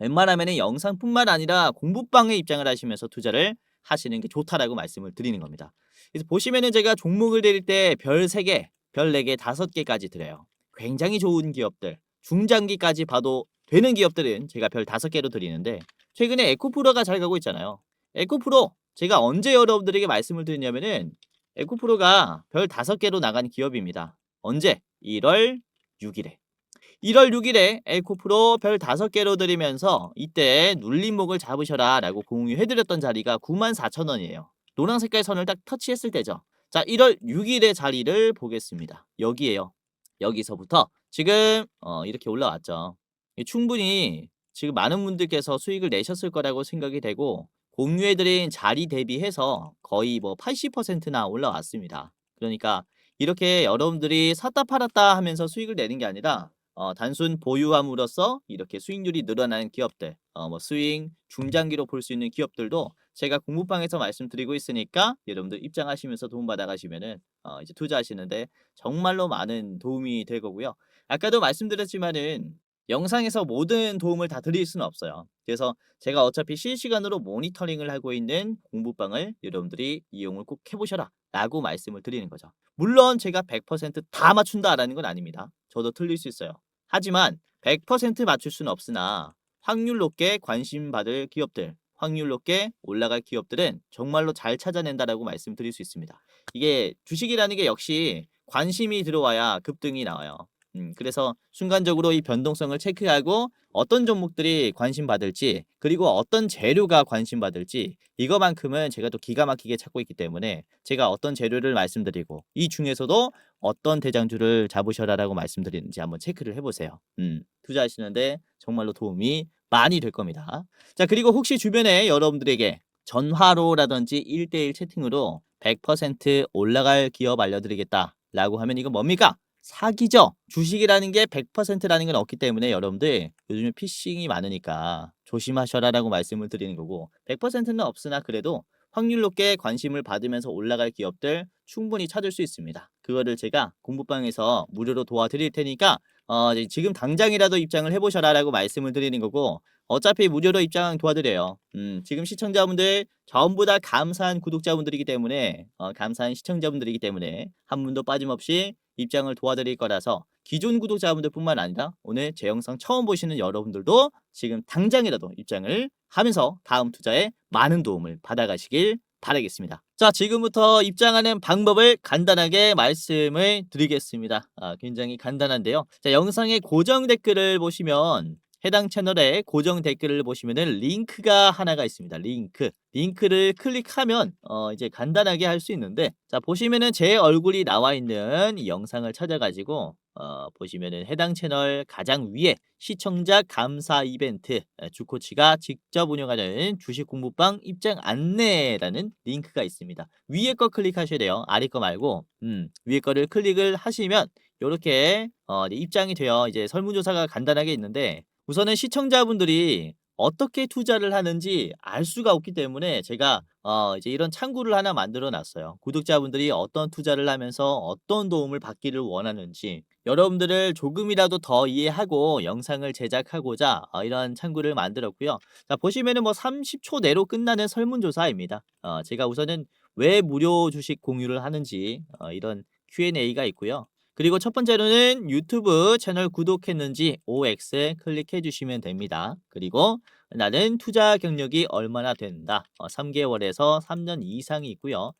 웬만하면은 영상뿐만 아니라 공부방에 입장을 하시면서 투자를 하시는 게 좋다라고 말씀을 드리는 겁니다. 그래서 보시면은 제가 종목을 드릴 때 별 3개, 별 4개, 5개까지 드려요. 굉장히 좋은 기업들, 중장기까지 봐도 되는 기업들은 제가 별 5개로 드리는데, 최근에 에코프로가 잘 가고 있잖아요. 에코프로 제가 언제 여러분들에게 말씀을 드렸냐면은 에코프로가 별 5개로 나간 기업입니다. 언제? 1월 6일에. 1월 6일에 에코프로 별 5개로 드리면서 이때 눌림목을 잡으셔라 라고 공유해드렸던 자리가 94,000원이에요. 노란 색깔 선을 딱 터치했을 때죠. 자, 1월 6일의 자리를 보겠습니다. 여기에요. 여기서부터 지금 이렇게 올라왔죠. 충분히 지금 많은 분들께서 수익을 내셨을 거라고 생각이 되고, 공유해드린 자리 대비해서 거의 뭐 80%나 올라왔습니다. 그러니까 이렇게 여러분들이 샀다 팔았다 하면서 수익을 내는 게 아니라 단순 보유함으로써 이렇게 수익률이 늘어나는 기업들, 뭐 스윙, 중장기로 볼 수 있는 기업들도 제가 공부방에서 말씀드리고 있으니까 여러분들 입장하시면서 도움받아 가시면은 이제 투자하시는데 정말로 많은 도움이 될 거고요. 아까도 말씀드렸지만은 영상에서 모든 도움을 다 드릴 수는 없어요. 그래서 제가 어차피 실시간으로 모니터링을 하고 있는 공부방을 여러분들이 이용을 꼭 해보셔라 라고 말씀을 드리는 거죠. 물론 제가 100%다 맞춘다라는 건 아닙니다. 저도 틀릴 수 있어요. 하지만 100% 맞출 수는 없으나 확률 높게 관심 받을 기업들, 확률 높게 올라갈 기업들은 정말로 잘 찾아낸다라고 말씀드릴 수 있습니다. 이게 주식이라는 게 역시 관심이 들어와야 급등이 나와요. 그래서 순간적으로 이 변동성을 체크하고 어떤 종목들이 관심 받을지, 그리고 어떤 재료가 관심 받을지, 이거만큼은 제가 또 기가 막히게 찾고 있기 때문에 제가 어떤 재료를 말씀드리고 이 중에서도 어떤 대장주를 잡으셔라라고 말씀드리는지 한번 체크를 해보세요. 투자하시는데 정말로 도움이 많이 될 겁니다. 자, 그리고 혹시 주변에 여러분들에게 전화로라든지 1대1 채팅으로 100% 올라갈 기업 알려드리겠다라고 하면 이거 뭡니까? 사기죠. 주식이라는 게 100%라는 건 없기 때문에 여러분들 요즘에 피싱이 많으니까 조심하셔라라고 말씀을 드리는 거고, 100%는 없으나 그래도 확률 높게 관심을 받으면서 올라갈 기업들 충분히 찾을 수 있습니다. 그거를 제가 공부방에서 무료로 도와드릴 테니까 지금 당장이라도 입장을 해보셔라라고 말씀을 드리는 거고, 어차피 무료로 입장 도와드려요. 지금 시청자분들 전부 다 감사한 구독자분들이기 때문에 감사한 시청자분들이기 때문에 한 분도 빠짐없이 입장을 도와드릴 거라서 기존 구독자분들뿐만 아니라 오늘 제 영상 처음 보시는 여러분들도 지금 당장이라도 입장을 하면서 다음 투자에 많은 도움을 받아가시길 바라겠습니다. 자, 지금부터 입장하는 방법을 간단하게 말씀을 드리겠습니다. 굉장히 간단한데요. 자, 영상의 고정 댓글을 보시면 해당 채널에 고정 댓글을 보시면은 링크가 하나가 있습니다. 링크를 클릭하면 이제 간단하게 할 수 있는데, 자, 보시면은 제 얼굴이 나와 있는 이 영상을 찾아가지고 보시면은 해당 채널 가장 위에 시청자 감사 이벤트, 주코치가 직접 운영하는 주식 공부방 입장 안내라는 링크가 있습니다. 위에 거 클릭하셔야 돼요. 아래 거 말고 위에 거를 클릭을 하시면 이렇게 입장이 돼요. 이제 설문조사가 간단하게 있는데, 우선은 시청자분들이 어떻게 투자를 하는지 알 수가 없기 때문에 제가 이제 이런 창구를 하나 만들어 놨어요. 구독자분들이 어떤 투자를 하면서 어떤 도움을 받기를 원하는지 여러분들을 조금이라도 더 이해하고 영상을 제작하고자 이런 창구를 만들었고요. 자, 보시면은 뭐 30초 내로 끝나는 설문조사입니다. 제가 우선은 왜 무료 주식 공유를 하는지 이런 Q&A가 있고요. 그리고 첫 번째로는 유튜브 채널 구독했는지 OX 클릭해 주시면 됩니다. 그리고 나는 투자 경력이 얼마나 된다. 3개월에서 3년 이상이 있고요.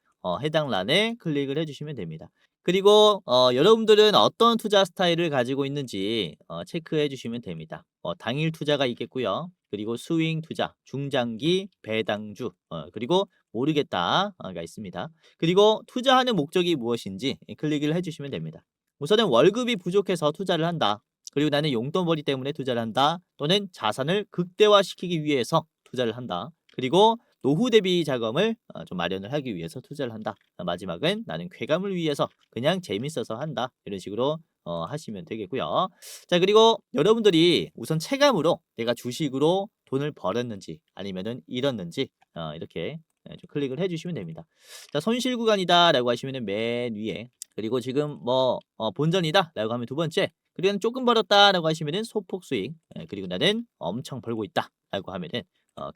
해당 란에 클릭을 해주시면 됩니다. 그리고 여러분들은 어떤 투자 스타일을 가지고 있는지 체크해 주시면 됩니다. 당일 투자가 있겠고요. 그리고 스윙 투자, 중장기, 배당주, 그리고 모르겠다가 있습니다. 그리고 투자하는 목적이 무엇인지 클릭을 해주시면 됩니다. 우선은 월급이 부족해서 투자를 한다. 그리고 나는 용돈벌이 때문에 투자를 한다. 또는 자산을 극대화시키기 위해서 투자를 한다. 그리고 노후 대비 자금을 좀 마련을 하기 위해서 투자를 한다. 마지막은 나는 쾌감을 위해서 그냥 재밌어서 한다. 이런 식으로 하시면 되겠고요. 자, 그리고 여러분들이 우선 체감으로 내가 주식으로 돈을 벌었는지 아니면은 잃었는지 이렇게 좀 클릭을 해주시면 됩니다. 자, 손실 구간이다라고 하시면은 맨 위에, 그리고 지금 뭐 본전이다라고 하면 두 번째, 그리고 조금 벌었다라고 하시면은 소폭 수익, 그리고 나는 엄청 벌고 있다라고 하면은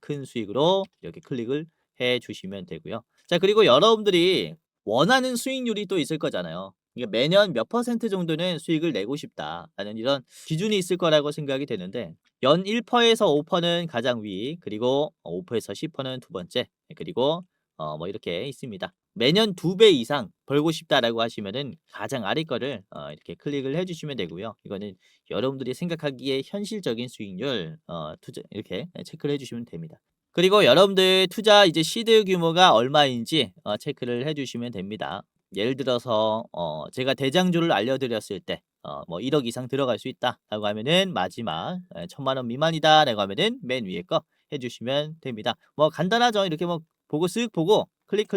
큰 수익으로 이렇게 클릭을 해 주시면 되고요. 자, 그리고 여러분들이 원하는 수익률이 또 있을 거잖아요. 이게 매년 몇 퍼센트 정도는 수익을 내고 싶다라는 이런 기준이 있을 거라고 생각이 되는데, 연 1%에서 5%는 가장 위, 그리고 5%에서 10%는 두 번째, 그리고 뭐 이렇게 있습니다. 매년 2배 이상 벌고 싶다라고 하시면은 가장 아래 거를 이렇게 클릭을 해 주시면 되고요. 이거는 여러분들이 생각하기에 현실적인 수익률 투자 이렇게 체크를 해 주시면 됩니다. 그리고 여러분들 투자 이제 시드 규모가 얼마인지 체크를 해 주시면 됩니다. 예를 들어서 제가 대장주를 알려드렸을 때 뭐 1억 이상 들어갈 수 있다라고 하면은 마지막 1,000만 원 미만이다라고 하면은 맨 위에 거 해주시면 됩니다. 뭐 간단하죠. 이렇게 뭐 보고 쓱 보고 클릭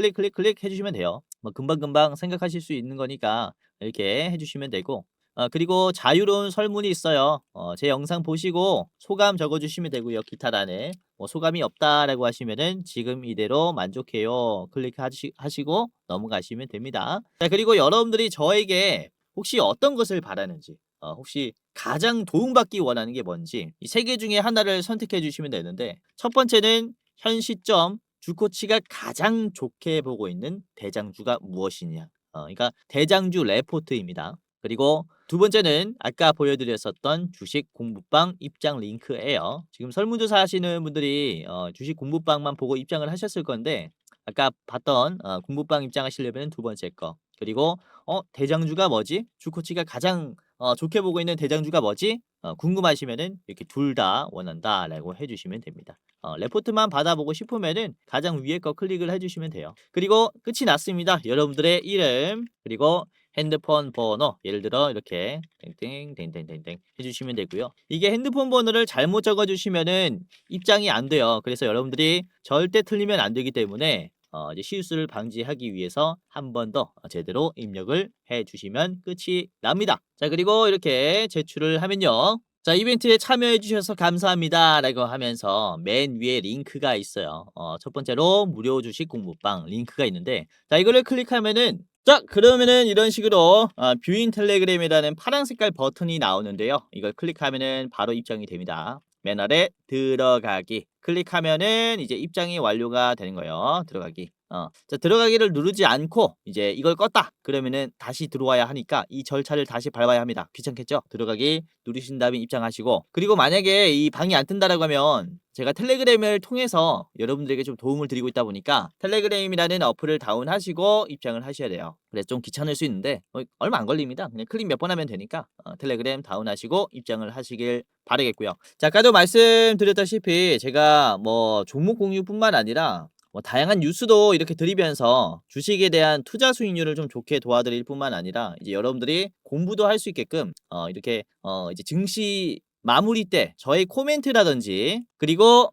해주시면 돼요. 뭐 금방금방 생각하실 수 있는 거니까 이렇게 해주시면 되고, 그리고 자유로운 설문이 있어요. 제 영상 보시고 소감 적어주시면 되고요. 기타란에 뭐 소감이 없다라고 하시면은 지금 이대로 만족해요. 클릭하시고 넘어가시면 됩니다. 자, 그리고 여러분들이 저에게 혹시 어떤 것을 바라는지, 혹시 가장 도움받기 원하는 게 뭔지 이 세 개 중에 하나를 선택해 주시면 되는데, 첫 번째는 현 시점 주코치가 가장 좋게 보고 있는 대장주가 무엇이냐. 그러니까 대장주 레포트입니다. 그리고 두 번째는 아까 보여드렸었던 주식 공부방 입장 링크예요. 지금 설문조사 하시는 분들이 주식 공부방만 보고 입장을 하셨을 건데, 아까 봤던 공부방 입장하시려면 두 번째 거, 그리고 대장주가 뭐지? 주코치가 가장 좋게 보고 있는 대장주가 뭐지? 궁금하시면은 이렇게 둘 다 원한다라고 해주시면 됩니다. 레포트만 받아보고 싶으면은 가장 위에 거 클릭을 해주시면 돼요. 그리고 끝이 났습니다. 여러분들의 이름, 그리고 핸드폰 번호, 예를 들어 이렇게 땡땡땡땡땡땡 해주시면 되고요. 이게 핸드폰 번호를 잘못 적어주시면은 입장이 안 돼요. 그래서 여러분들이 절대 틀리면 안 되기 때문에 이제 실수를 방지하기 위해서 한 번 더 제대로 입력을 해주시면 끝이 납니다. 자, 그리고 이렇게 제출을 하면요. 자, 이벤트에 참여해 주셔서 감사합니다 라고 하면서 맨 위에 링크가 있어요. 첫 번째로 무료 주식 공부방 링크가 있는데, 자, 이거를 클릭하면은, 자, 그러면은 이런 식으로 뷰인 텔레그램이라는 파란 색깔 버튼이 나오는데요. 이걸 클릭하면은 바로 입장이 됩니다. 맨 아래 들어가기 클릭하면은 이제 입장이 완료가 되는 거예요. 들어가기. 자, 들어가기를 누르지 않고 이제 이걸 껐다 그러면은 다시 들어와야 하니까 이 절차를 다시 밟아야 합니다. 귀찮겠죠? 들어가기 누르신 다음에 입장하시고, 그리고 만약에 이 방이 안 뜬다라고 하면 제가 텔레그램을 통해서 여러분들에게 좀 도움을 드리고 있다 보니까 텔레그램이라는 어플을 다운하시고 입장을 하셔야 돼요. 그래서 좀 귀찮을 수 있는데 얼마 안 걸립니다. 그냥 클릭 몇 번 하면 되니까 텔레그램 다운하시고 입장을 하시길 바라겠고요. 자, 아까도 말씀드렸다시피 제가 뭐 종목 공유뿐만 아니라 뭐 다양한 뉴스도 이렇게 드리면서 주식에 대한 투자 수익률을 좀 좋게 도와드릴 뿐만 아니라 이제 여러분들이 공부도 할 수 있게끔 이렇게 이제 증시 마무리 때 저의 코멘트라든지, 그리고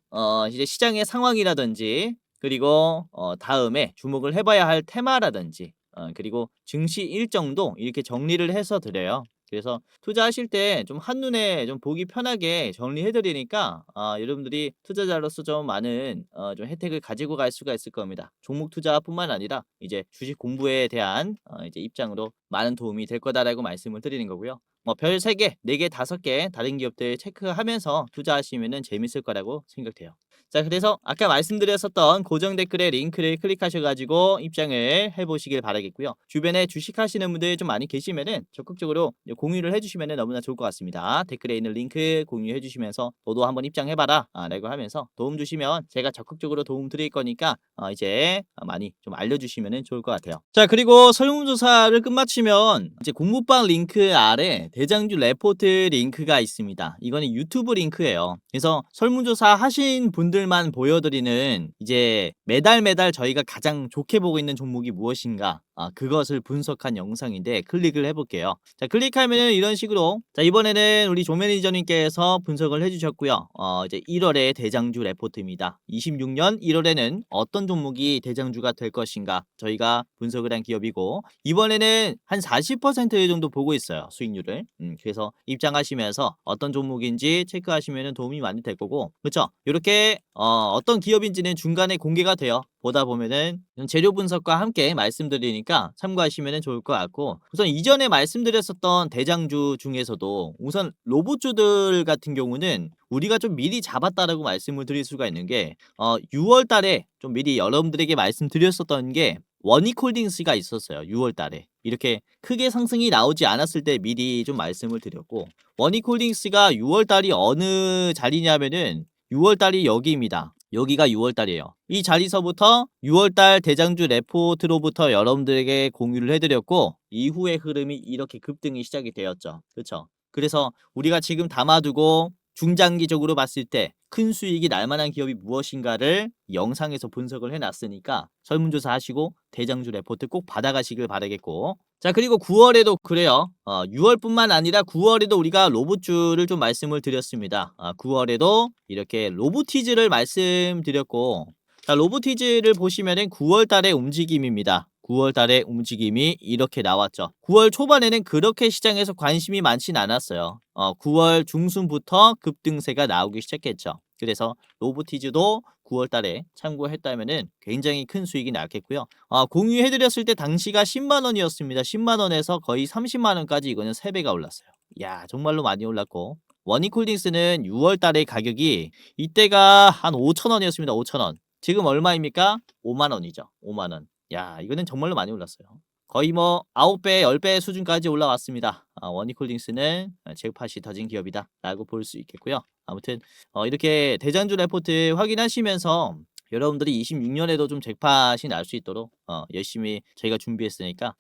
이제 시장의 상황이라든지, 그리고 다음에 주목을 해봐야 할 테마라든지, 그리고 증시 일정도 이렇게 정리를 해서 드려요. 그래서 투자하실 때 좀 한눈에 좀 보기 편하게 정리해 드리니까 여러분들이 투자자로서 좀 많은 좀 혜택을 가지고 갈 수가 있을 겁니다. 종목 투자뿐만 아니라 이제 주식 공부에 대한 이제 입장으로 많은 도움이 될 거다라고 말씀을 드리는 거고요. 뭐 별 3 개, 4 개, 5개 다른 기업들 체크하면서 투자하시면은 재밌을 거라고 생각돼요. 자, 그래서 아까 말씀드렸었던 고정 댓글에 링크를 클릭하셔 가지고 입장을 해 보시길 바라겠고요. 주변에 주식하시는 분들 좀 많이 계시면은 적극적으로 공유를 해 주시면은 너무나 좋을 것 같습니다. 댓글에 있는 링크 공유해 주시면서 "너도 한번 입장해 봐라." 라고 하면서 도움 주시면 제가 적극적으로 도움 드릴 거니까 이제 많이 좀 알려 주시면은 좋을 것 같아요. 자, 그리고 설문조사를 끝마치면 이제 공부방 링크 아래 대장주 레포트 링크가 있습니다. 이거는 유튜브 링크예요. 그래서 설문조사 하신 분들만 보여드리는 이제 매달 저희가 가장 좋게 보고 있는 종목이 무엇인가 그것을 분석한 영상인데 클릭을 해볼게요. 자, 클릭하면 이런 식으로 자, 이번에는 우리 조 매니저님께서 분석을 해주셨고요. 이제 1월의 대장주 레포트입니다. 26년 1월에는 어떤 종목이 대장주가 될 것인가 저희가 분석을 한 기업이고 이번에는 한 40% 정도 보고 있어요. 수익률을. 그래서 입장하시면서 어떤 종목인지 체크하시면 도움이 많이 될 거고 그렇죠? 이렇게 어떤 기업인지는 중간에 공개가 돼요. 보다 보면은 재료 분석과 함께 말씀드리니까 참고하시면 좋을 것 같고 우선 이전에 말씀드렸었던 대장주 중에서도 우선 로봇주들 같은 경우는 우리가 좀 미리 잡았다라고 말씀을 드릴 수가 있는 게 6월 달에 좀 미리 여러분들에게 말씀드렸었던 게 원익홀딩스가 있었어요. 6월 달에. 이렇게 크게 상승이 나오지 않았을 때 미리 좀 말씀을 드렸고 원익홀딩스가 6월 달이 어느 자리냐면은 6월 달이 여기입니다. 여기가 6월 달이에요. 이 자리서부터 6월 달 대장주 레포트로부터 여러분들에게 공유를 해드렸고 이후의 흐름이 이렇게 급등이 시작이 되었죠. 그렇죠? 그래서 우리가 지금 담아두고 중장기적으로 봤을 때 큰 수익이 날 만한 기업이 무엇인가를 영상에서 분석을 해놨으니까 설문조사 하시고 대장주 레포트 꼭 받아가시길 바라겠고 자, 그리고 9월에도 그래요. 6월뿐만 아니라 9월에도 우리가 로봇주를 좀 말씀을 드렸습니다. 9월에도 이렇게 로보티즈를 말씀드렸고 자, 로보티즈를 보시면은 9월 달의 움직임입니다. 9월 달의 움직임이 이렇게 나왔죠. 9월 초반에는 그렇게 시장에서 관심이 많진 않았어요. 9월 중순부터 급등세가 나오기 시작했죠. 그래서 로보티즈도 9월 달에 참고했다면은 굉장히 큰 수익이 났겠고요. 공유해드렸을 때 당시가 10만 원이었습니다. 10만 원에서 거의 30만 원까지 이거는 3배가 올랐어요. 야, 정말로 많이 올랐고 원익홀딩스는 6월 달의 가격이 이때가 한 5천 원이었습니다. 5천 원. 지금 얼마입니까? 5만 원이죠. 5만 원. 야, 이거는 정말로 많이 올랐어요. 거의 뭐 9배, 10배 수준까지 올라왔습니다. 원익홀딩스는 잭팟이 터진 기업이다라고 볼 수 있겠고요. 아무튼 이렇게 대장주 레포트 확인하시면서 여러분들이 26년에도 좀 잭팟이 날 수 있도록 열심히 저희가 준비했으니까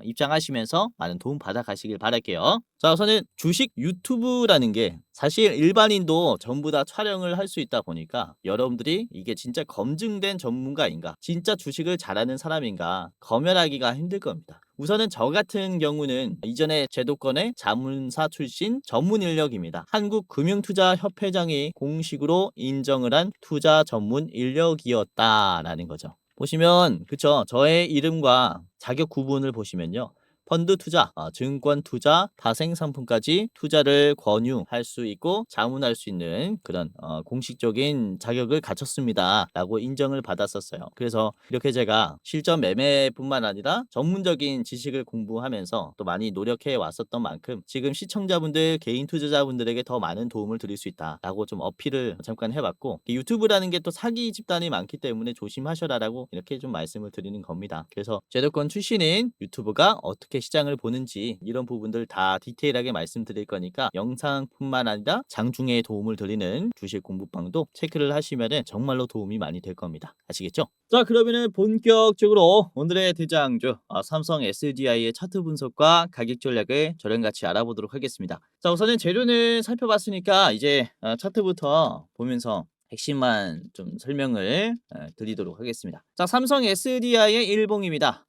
입장하시면서 많은 도움 받아 가시길 바랄게요. 자, 우선은 주식 유튜브라는 게 사실 일반인도 전부 다 촬영을 할 수 있다 보니까 여러분들이 이게 진짜 검증된 전문가인가 진짜 주식을 잘하는 사람인가 검열하기가 힘들 겁니다. 우선은 저 같은 경우는 이전에 제도권의 자문사 출신 전문 인력입니다. 한국금융투자협회장이 공식으로 인정을 한 투자 전문 인력이었다라는 거죠. 보시면 그쵸, 저의 이름과 자격 구분을 보시면요. 펀드 투자, 증권 투자, 다생 상품까지 투자를 권유할 수 있고 자문할 수 있는 그런 공식적인 자격을 갖췄습니다라고 인정을 받았었어요. 그래서 이렇게 제가 실전 매매뿐만 아니라 전문적인 지식을 공부하면서 또 많이 노력해 왔었던 만큼 지금 시청자분들, 개인 투자자분들에게 더 많은 도움을 드릴 수 있다라고 좀 어필을 잠깐 해봤고 유튜브라는 게 또 사기 집단이 많기 때문에 조심하셔라라고 이렇게 좀 말씀을 드리는 겁니다. 그래서 제도권 출신인 유튜브가 어떻게 시장을 보는지 이런 부분들 다 디테일하게 말씀드릴 거니까 영상뿐만 아니라 장중에 도움을 드리는 주식 공부방도 체크를 하시면은 정말로 도움이 많이 될 겁니다. 아시겠죠? 자, 그러면은 본격적으로 오늘의 대장주 삼성 SDI의 차트 분석과 가격 전략을 저랑 같이 알아보도록 하겠습니다. 자, 우선은 재료는 살펴봤으니까 이제 차트부터 보면서 핵심만 좀 설명을 드리도록 하겠습니다. 자, 삼성 SDI의 일봉입니다.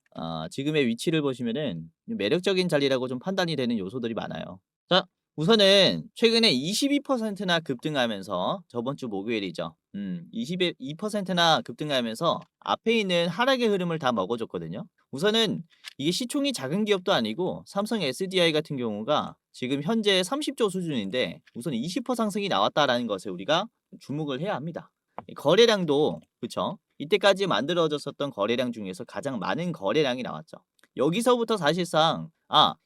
지금의 위치를 보시면은 매력적인 자리라고 좀 판단이 되는 요소들이 많아요. 자, 우선은 최근에 22%나 급등하면서 저번 주 목요일이죠. 22%나 급등하면서 앞에 있는 하락의 흐름을 다 먹어줬거든요. 우선은 이게 시총이 작은 기업도 아니고 삼성 SDI 같은 경우가 지금 현재 30조 수준인데 우선 20% 상승이 나왔다라는 것을 우리가 주목을 해야 합니다. 거래량도 그쵸? 이때까지 만들어졌었던 거래량 중에서 가장 많은 거래량이 나왔죠. 여기서부터 사실상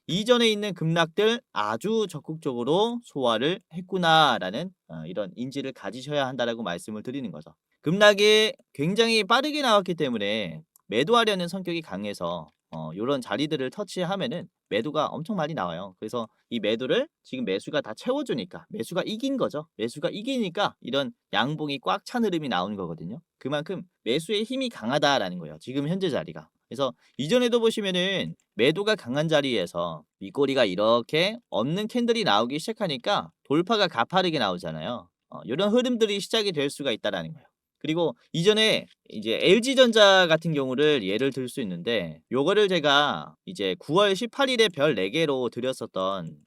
이전에 있는 급락들 아주 적극적으로 소화를 했구나라는 이런 인지를 가지셔야 한다라고 말씀을 드리는 거죠. 급락이 굉장히 빠르게 나왔기 때문에 매도하려는 성격이 강해서 요런 자리들을 터치하면은 매도가 엄청 많이 나와요. 그래서 이 매도를 지금 매수가 다 채워주니까 매수가 이긴 거죠. 매수가 이기니까 이런 양봉이 꽉 찬 흐름이 나오는 거거든요. 그만큼 매수의 힘이 강하다라는 거예요. 지금 현재 자리가. 그래서 이전에도 보시면은 매도가 강한 자리에서 윗꼬리가 이렇게 없는 캔들이 나오기 시작하니까 돌파가 가파르게 나오잖아요. 이런 흐름들이 시작이 될 수가 있다라는 거예요. 그리고 이전에 이제 LG전자 같은 경우를 예를 들 수 있는데 요거를 제가 이제 9월 18일에 별 4개로 드렸었던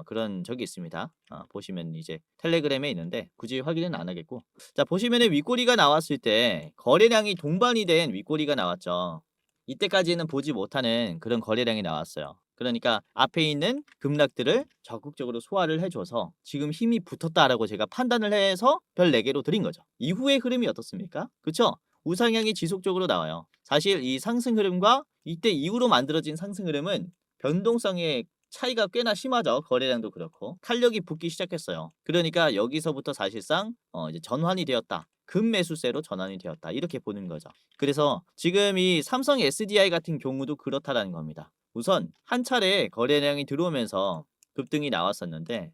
그런 적이 있습니다. 보시면 이제 텔레그램에 있는데 굳이 확인은 안 하겠고 자 보시면은 윗꼬리가 나왔을 때 거래량이 동반이 된 윗꼬리가 나왔죠. 이때까지는 보지 못하는 그런 거래량이 나왔어요. 그러니까 앞에 있는 급락들을 적극적으로 소화를 해줘서 지금 힘이 붙었다라고 제가 판단을 해서 별 4개로 드린 거죠. 이후의 흐름이 어떻습니까? 그쵸? 우상향이 지속적으로 나와요. 사실 이 상승 흐름과 이때 이후로 만들어진 상승 흐름은 변동성의 차이가 꽤나 심하죠. 거래량도 그렇고 탄력이 붙기 시작했어요. 그러니까 여기서부터 사실상 이제 전환이 되었다. 급매수세로 전환이 되었다. 이렇게 보는 거죠. 그래서 지금 이 삼성 SDI 같은 경우도 그렇다라는 겁니다. 우선 한 차례 거래량이 들어오면서 급등이 나왔었는데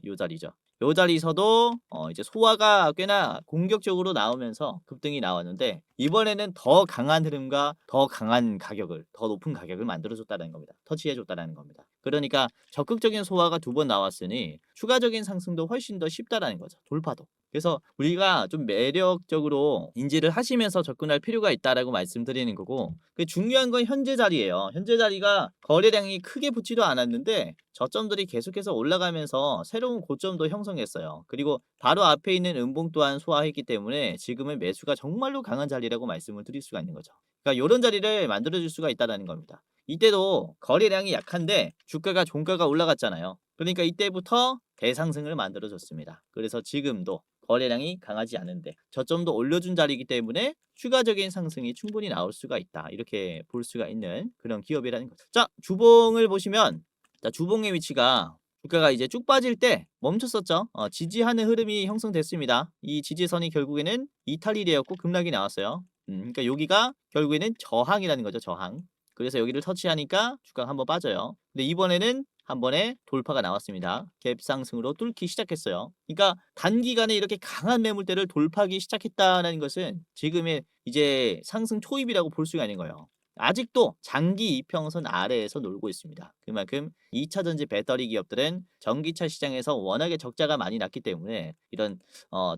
요 자리죠. 요 자리에서도 이제 소화가 꽤나 공격적으로 나오면서 급등이 나왔는데 이번에는 더 강한 흐름과 더 강한 가격을 더 높은 가격을 만들어 줬다는 겁니다. 터치해 줬다는 겁니다. 그러니까 적극적인 소화가 2번 나왔으니 추가적인 상승도 훨씬 더 쉽다라는 거죠. 돌파도. 그래서 우리가 좀 매력적으로 인지를 하시면서 접근할 필요가 있다라고 말씀드리는 거고 그 중요한 건 현재 자리예요. 현재 자리가 거래량이 크게 붙지도 않았는데 저점들이 계속해서 올라가면서 새로운 고점도 형성했어요. 그리고 바로 앞에 있는 음봉 또한 소화했기 때문에 지금은 매수가 정말로 강한 자리라고 말씀을 드릴 수가 있는 거죠. 그러니까 이런 자리를 만들어줄 수가 있다는 겁니다. 이때도 거래량이 약한데 주가가 종가가 올라갔잖아요. 그러니까 이때부터 대상승을 만들어줬습니다. 그래서 지금도 거래량이 강하지 않은데 저점도 올려준 자리이기 때문에 추가적인 상승이 충분히 나올 수가 있다. 이렇게 볼 수가 있는 그런 기업이라는 거죠. 자, 주봉을 보시면 자, 주봉의 위치가 주가가 이제 쭉 빠질 때 멈췄었죠. 지지하는 흐름이 형성됐습니다. 이 지지선이 결국에는 이탈이 되었고 급락이 나왔어요. 그러니까 여기가 결국에는 저항이라는 거죠. 저항. 그래서 여기를 터치하니까 주가가 한번 빠져요. 근데 이번에는 한 번에 돌파가 나왔습니다. 갭 상승으로 뚫기 시작했어요. 그러니까 단기간에 이렇게 강한 매물대를 돌파하기 시작했다는 것은 지금의 이제 상승 초입이라고 볼 수가 있는 거예요. 아직도 장기 이평선 아래에서 놀고 있습니다. 그만큼 2차 전지 배터리 기업들은 전기차 시장에서 워낙에 적자가 많이 났기 때문에 이런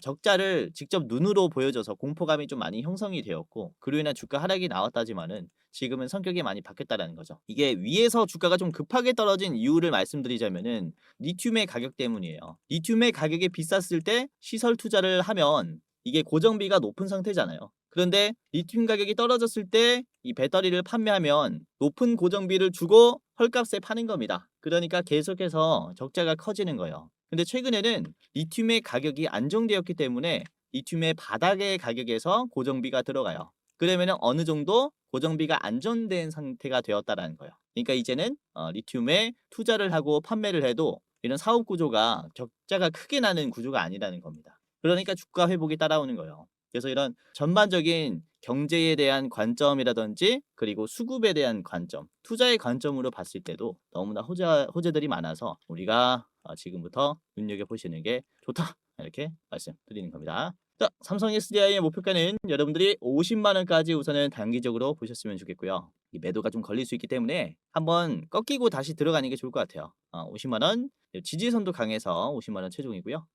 적자를 직접 눈으로 보여줘서 공포감이 좀 많이 형성이 되었고 그로 인한 주가 하락이 나왔다지만은 지금은 성격이 많이 바뀌었다라는 거죠. 이게 위에서 주가가 좀 급하게 떨어진 이유를 말씀드리자면은 리튬의 가격 때문이에요. 리튬의 가격이 비쌌을 때 시설 투자를 하면 이게 고정비가 높은 상태잖아요. 그런데 리튬 가격이 떨어졌을 때 이 배터리를 판매하면 높은 고정비를 주고 헐값에 파는 겁니다. 그러니까 계속해서 적자가 커지는 거예요. 근데 최근에는 리튬의 가격이 안정되었기 때문에 리튬의 바닥의 가격에서 고정비가 들어가요. 그러면 어느 정도 고정비가 안정된 상태가 되었다라는 거예요. 그러니까 이제는 리튬에 투자를 하고 판매를 해도 이런 사업 구조가 적자가 크게 나는 구조가 아니라는 겁니다. 그러니까 주가 회복이 따라오는 거예요. 그래서 이런 전반적인 경제에 대한 관점이라든지 그리고 수급에 대한 관점, 투자의 관점으로 봤을 때도 너무나 호재들이 많아서 우리가 지금부터 눈여겨보시는 게 좋다. 이렇게 말씀드리는 겁니다. 자, 삼성 SDI의 목표가는 여러분들이 50만 원까지 우선은 단기적으로 보셨으면 좋겠고요. 이 매도가 좀 걸릴 수 있기 때문에 한번 꺾이고 다시 들어가는 게 좋을 것 같아요. 50만 원 지지선도 강해서 50만 원 최종이고요.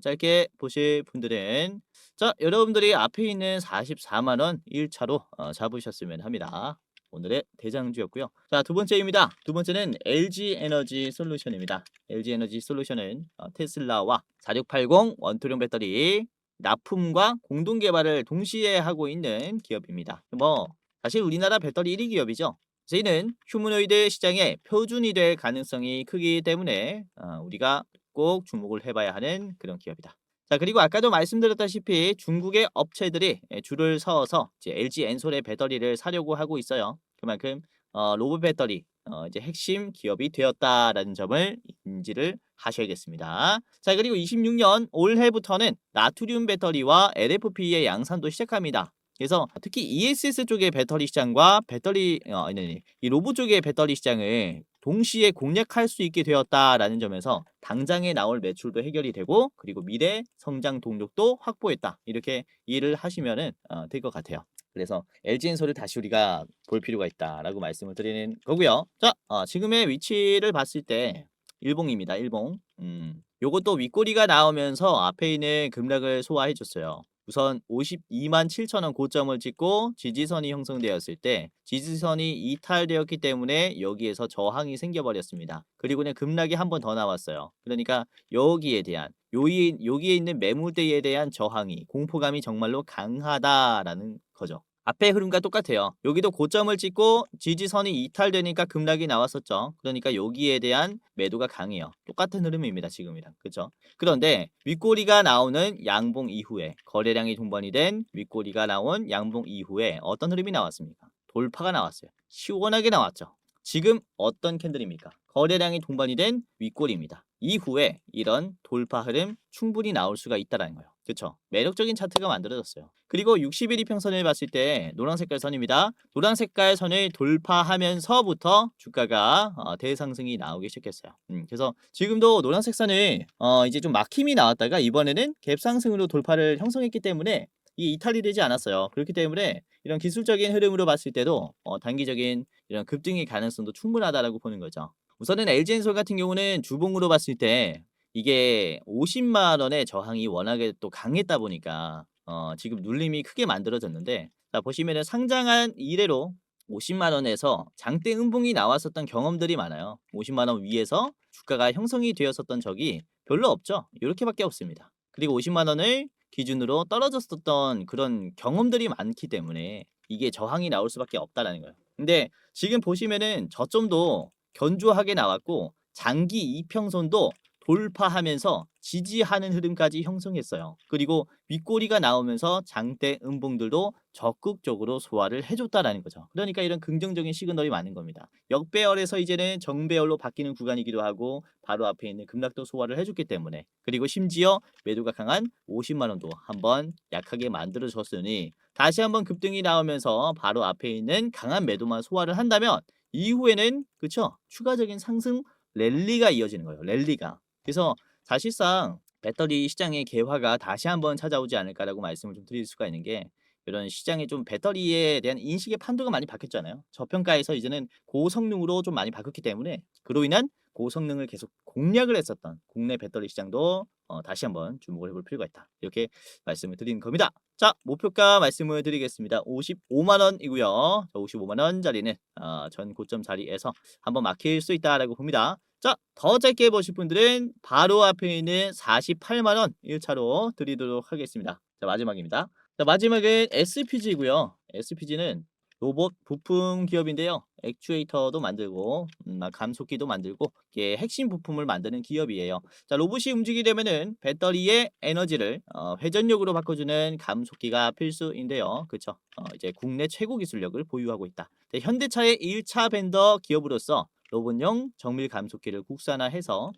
짧게 보실 분들은 자, 여러분들이 앞에 있는 44만 원 1차로 잡으셨으면 합니다. 오늘의 대장주였고요. 자, 두 번째입니다. 두 번째는 LG 에너지 솔루션입니다. LG 에너지 솔루션은 테슬라와 4680 원투룡 배터리 납품과 공동 개발을 동시에 하고 있는 기업입니다. 뭐 사실 우리나라 배터리 1위 기업이죠. 저희는 휴머노이드 시장의 표준이 될 가능성이 크기 때문에 우리가 꼭 주목을 해봐야 하는 그런 기업이다. 자, 그리고 아까도 말씀드렸다시피 중국의 업체들이 줄을 서서 이제 LG 엔솔의 배터리를 사려고 하고 있어요. 그만큼 로봇 배터리 이제 핵심 기업이 되었다라는 점을 인지를 하셔야겠습니다. 자, 그리고 26년 올해부터는 나트륨 배터리와 LFP의 양산도 시작합니다. 그래서 특히 ESS 쪽의 배터리 시장과 이 로봇 쪽의 배터리 시장을 동시에 공략할 수 있게 되었다라는 점에서 당장에 나올 매출도 해결이 되고 그리고 미래 성장 동력도 확보했다. 이렇게 이해를 하시면은 될 것 같아요. 그래서 LG엔솔을 다시 우리가 볼 필요가 있다라고 말씀을 드리는 거고요. 자, 지금의 위치를 봤을 때 일봉입니다. 일봉. 요것도 윗꼬리가 나오면서 앞에 있는 급락을 소화해 줬어요. 우선 52만 7천 원 고점을 찍고 지지선이 형성되었을 때 지지선이 이탈되었기 때문에 여기에서 저항이 생겨버렸습니다. 그리고는 급락이 한 번 더 나왔어요. 그러니까 여기에 대한 여기에 있는 매물대에 대한 저항이 공포감이 정말로 강하다라는 거죠. 앞의 흐름과 똑같아요. 여기도 고점을 찍고 지지선이 이탈되니까 급락이 나왔었죠. 그러니까 여기에 대한 매도가 강해요. 똑같은 흐름입니다. 지금이랑. 그렇죠? 그런데 윗꼬리가 나오는 양봉 이후에 거래량이 동반이 된 윗꼬리가 나온 양봉 이후에 어떤 흐름이 나왔습니까? 돌파가 나왔어요. 시원하게 나왔죠. 지금 어떤 캔들입니까? 거래량이 동반이 된 윗꼬리입니다. 이후에 이런 돌파 흐름 충분히 나올 수가 있다는 거예요. 그렇죠? 매력적인 차트가 만들어졌어요. 그리고 60일 이평선을 봤을 때 노란 색깔 선입니다. 노란 색깔 선을 돌파하면서부터 주가가 대상승이 나오기 시작했어요. 그래서 지금도 노란색 선을 이제 좀 막힘이 나왔다가 이번에는 갭상승으로 돌파를 형성했기 때문에 이 이탈이 되지 않았어요. 그렇기 때문에 이런 기술적인 흐름으로 봤을 때도 단기적인 이런 급등의 가능성도 충분하다라고 보는 거죠. 우선은 LG엔솔 같은 경우는 주봉으로 봤을 때 이게 50만 원의 저항이 워낙에 또 강했다 보니까 지금 눌림이 크게 만들어졌는데 자, 보시면은 상장한 이래로 50만 원에서 장대 음봉이 나왔었던 경험들이 많아요. 50만 원 위에서 주가가 형성이 되었었던 적이 별로 없죠. 이렇게밖에 없습니다. 그리고 50만 원을 기준으로 떨어졌었던 그런 경험들이 많기 때문에 이게 저항이 나올 수밖에 없다라는 거예요. 근데 지금 보시면은 저점도 견조하게 나왔고 장기 이평선도 돌파하면서 지지하는 흐름까지 형성했어요. 그리고 윗꼬리가 나오면서 장대 음봉들도 적극적으로 소화를 해줬다라는 거죠. 그러니까 이런 긍정적인 시그널이 많은 겁니다. 역배열에서 이제는 정배열로 바뀌는 구간이기도 하고 바로 앞에 있는 급락도 소화를 해줬기 때문에 그리고 심지어 매도가 강한 50만 원도 한번 약하게 만들어졌으니 다시 한번 급등이 나오면서 바로 앞에 있는 강한 매도만 소화를 한다면 이후에는 그쵸 추가적인 상승 랠리가 이어지는 거예요. 랠리가. 그래서 사실상 배터리 시장의 개화가 다시 한번 찾아오지 않을까라고 말씀을 좀 드릴 수가 있는 게 이런 시장에 좀 배터리에 대한 인식의 판도가 많이 바뀌었잖아요. 저평가에서 이제는 고성능으로 좀 많이 바뀌었기 때문에 그로 인한 고성능을 계속 공략을 했었던 국내 배터리 시장도 다시 한번 주목을 해볼 필요가 있다. 이렇게 말씀을 드리는 겁니다. 자, 목표가 말씀을 드리겠습니다. 55만 원이고요. 55만 원짜리는 전 고점 자리에서 한번 막힐 수 있다라고 봅니다. 자, 더 짧게 보실 분들은 바로 앞에 있는 48만 원 1차로 드리도록 하겠습니다. 자, 마지막입니다. 자, 마지막은 SPG고요. SPG는 로봇 부품 기업인데요. 액추에이터도 만들고 감속기도 만들고 이게 핵심 부품을 만드는 기업이에요. 자, 로봇이 움직이게 되면은 배터리의 에너지를 회전력으로 바꿔주는 감속기가 필수인데요. 그렇죠? 이제 국내 최고 기술력을 보유하고 있다. 네, 현대차의 1차 벤더 기업으로서 로봇용 정밀 감속기를 국산화해서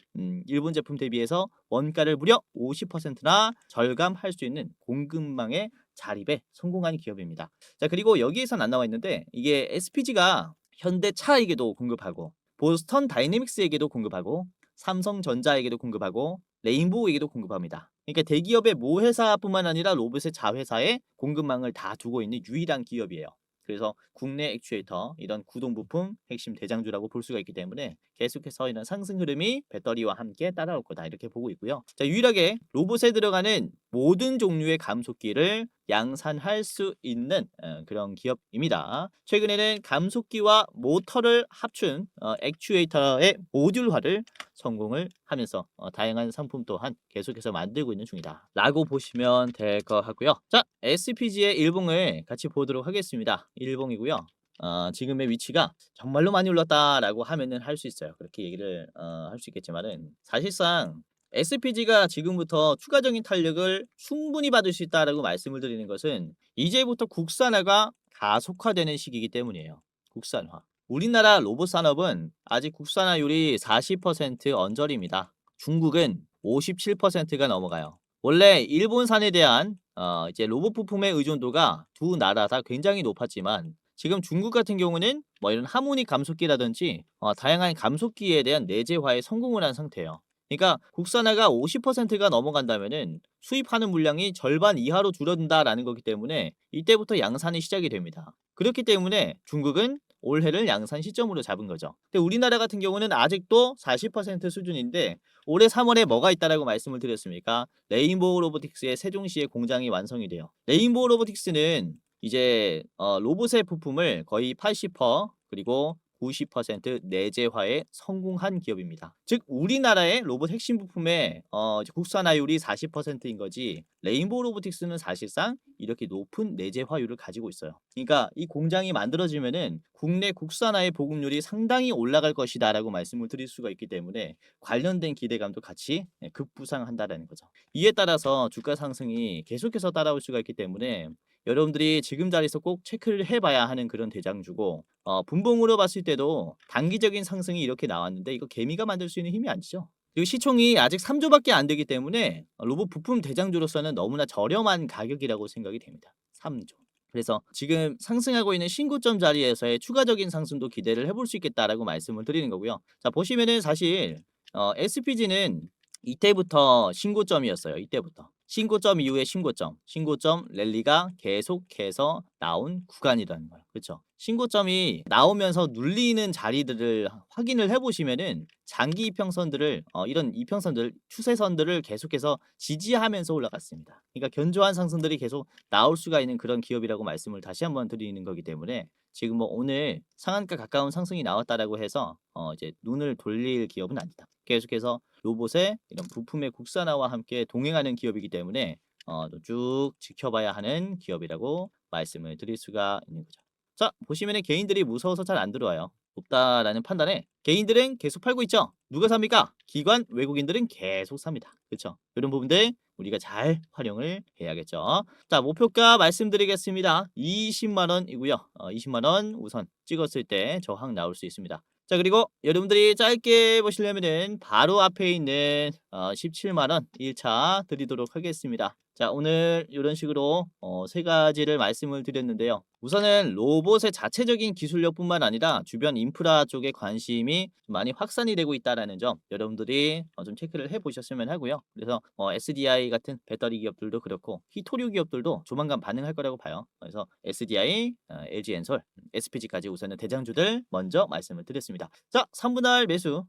일본 제품 대비해서 원가를 무려 50%나 절감할 수 있는 공급망의 자립에 성공한 기업입니다. 자, 그리고 여기에선 안 나와 있는데 이게 SPG가 현대차에게도 공급하고 보스턴 다이내믹스에게도 공급하고 삼성전자에게도 공급하고 레인보우에게도 공급합니다. 그러니까 대기업의 모 회사뿐만 아니라 로봇의 자회사에 공급망을 다 두고 있는 유일한 기업이에요. 그래서 국내 액추에이터 이런 구동 부품 핵심 대장주라고 볼 수가 있기 때문에 계속해서 이런 상승 흐름이 배터리와 함께 따라올 거다 이렇게 보고 있고요. 자, 유일하게 로봇에 들어가는 모든 종류의 감속기를 양산할 수 있는 그런 기업입니다. 최근에는 감속기와 모터를 합친 액추에이터의 모듈화를 성공을 하면서 다양한 상품 또한 계속해서 만들고 있는 중이다 라고 보시면 될 것 같고요. 자, SPG의 일봉을 같이 보도록 하겠습니다. 일봉이고요. 지금의 위치가 정말로 많이 올랐다라고 하면은 할 수 있어요. 그렇게 얘기를 할 수 있겠지만은 사실상 SPG가 지금부터 추가적인 탄력을 충분히 받을 수 있다라고 말씀을 드리는 것은 이제부터 국산화가 가속화되는 시기이기 때문이에요. 국산화. 우리나라 로봇 산업은 아직 국산화율이 40% 언저리입니다. 중국은 57%가 넘어가요. 원래 일본산에 대한 이제 로봇 부품의 의존도가 두 나라 다 굉장히 높았지만 지금 중국 같은 경우는 뭐 이런 하모닉 감속기라든지 다양한 감속기에 대한 내재화에 성공을 한 상태예요. 그러니까 국산화가 50%가 넘어간다면은 수입하는 물량이 절반 이하로 줄어든다라는 거기 때문에 이때부터 양산이 시작이 됩니다. 그렇기 때문에 중국은 올해를 양산 시점으로 잡은 거죠. 근데 우리나라 같은 경우는 아직도 40% 수준인데 올해 3월에 뭐가 있다라고 말씀을 드렸습니까? 레인보우 로보틱스의 세종시에 공장이 완성이 돼요. 레인보우 로보틱스는 이제 로봇의 부품을 거의 80% 그리고 90% 내재화에 성공한 기업입니다. 즉 우리나라의 로봇 핵심 부품의 이제 국산화율이 40%인 거지 레인보우 로보틱스는 사실상 이렇게 높은 내재화율을 가지고 있어요. 그러니까 이 공장이 만들어지면은 국내 국산화의 보급률이 상당히 올라갈 것이다라고 말씀을 드릴 수가 있기 때문에 관련된 기대감도 같이 급부상한다라는 거죠. 이에 따라서 주가 상승이 계속해서 따라올 수가 있기 때문에 여러분들이 지금 자리에서 꼭 체크를 해봐야 하는 그런 대장주고 분봉으로 봤을 때도 단기적인 상승이 이렇게 나왔는데 이거 개미가 만들 수 있는 힘이 아니죠. 그리고 시총이 아직 3조밖에 안 되기 때문에 로봇 부품 대장주로서는 너무나 저렴한 가격이라고 생각이 됩니다. 3조. 그래서 지금 상승하고 있는 신고점 자리에서의 추가적인 상승도 기대를 해볼 수 있겠다라고 말씀을 드리는 거고요. 자, 보시면은 사실 SPG는 이때부터 신고점이었어요. 이때부터. 신고점 이후에 신고점 랠리가 계속해서 나온 구간이라는 거예요. 그렇죠? 신고점이 나오면서 눌리는 자리들을 확인을 해보시면은 장기 이평선들을 이런 이평선들 추세선들을 계속해서 지지하면서 올라갔습니다. 그러니까 견조한 상승들이 계속 나올 수가 있는 그런 기업이라고 말씀을 다시 한번 드리는 거기 때문에 지금 뭐 오늘 상한가 가까운 상승이 나왔다라고 해서 이제 눈을 돌릴 기업은 아니다. 계속해서 로봇의 이런 부품의 국산화와 함께 동행하는 기업이기 때문에 쭉 지켜봐야 하는 기업이라고 말씀을 드릴 수가 있는 거죠. 자, 보시면은 개인들이 무서워서 잘 안 들어와요. 높다라는 판단에 개인들은 계속 팔고 있죠. 누가 삽니까? 기관 외국인들은 계속 삽니다. 그렇죠? 이런 부분들 우리가 잘 활용을 해야겠죠. 자, 목표가 말씀드리겠습니다. 20만 원이고요. 20만 원 우선 찍었을 때 저항 나올 수 있습니다. 자, 그리고 여러분들이 짧게 보시려면은 바로 앞에 있는 17만 원 1차 드리도록 하겠습니다. 자, 오늘 이런 식으로 세 가지를 말씀을 드렸는데요. 우선은 로봇의 자체적인 기술력뿐만 아니라 주변 인프라 쪽에 관심이 좀 많이 확산이 되고 있다라는 점 여러분들이 좀 체크를 해보셨으면 하고요. 그래서 SDI 같은 배터리 기업들도 그렇고 히토류 기업들도 조만간 반응할 거라고 봐요. 그래서 SDI, LG엔솔, SPG까지 우선은 대장주들 먼저 말씀을 드렸습니다. 자, 3분할 매수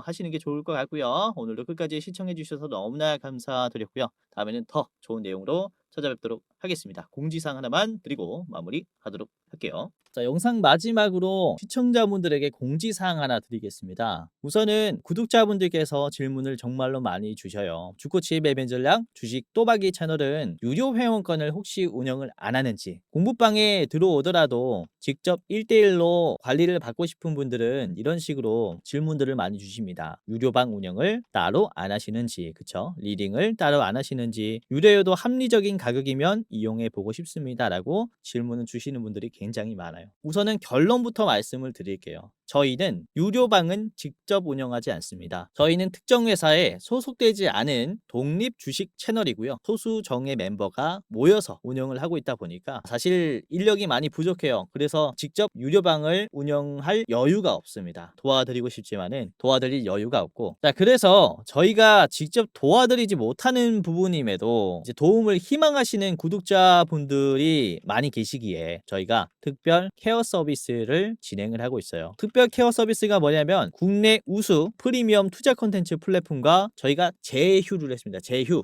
하시는 게 좋을 것 같고요. 오늘도 끝까지 시청해 주셔서 너무나 감사드렸고요. 다음에는 더 좋은 내용으로 찾아뵙도록 하겠습니다. 공지사항 하나만 드리고 마무리하도록 할게요. 자, 영상 마지막으로 시청자분들에게 공지사항 하나 드리겠습니다. 우선은 구독자분들께서 질문을 정말로 많이 주셔요. 주코치 매매 전략 주식 또박이 채널은 유료 회원권을 혹시 운영을 안 하는지, 공부방에 들어오더라도 직접 1대1로 관리를 받고 싶은 분들은 이런 식으로 질문들을 많이 주십니다. 유료방 운영을 따로 안 하시는지, 그쵸? 리딩을 따로 안 하시는지, 유료여도 합리적인 가격이면 이용해 보고 싶습니다 라고 질문을 주시는 분들이 굉장히 많아요. 우선은 결론부터 말씀을 드릴게요. 저희는 유료방은 직접 운영하지 않습니다. 저희는 특정 회사에 소속되지 않은 독립 주식 채널이고요. 소수 정예 멤버가 모여서 운영을 하고 있다 보니까 사실 인력이 많이 부족해요. 그래서 직접 유료방을 운영할 여유가 없습니다. 도와드리고 싶지만은 도와드릴 여유가 없고, 자, 그래서 저희가 직접 도와드리지 못하는 부분임에도 이제 도움을 희망하시는 구독자분들이 많이 계시기에 저희가 특별 케어 서비스를 진행을 하고 있어요. 특별 케어 서비스가 뭐냐면 국내 우수 프리미엄 투자 콘텐츠 플랫폼과 저희가 제휴를 했습니다.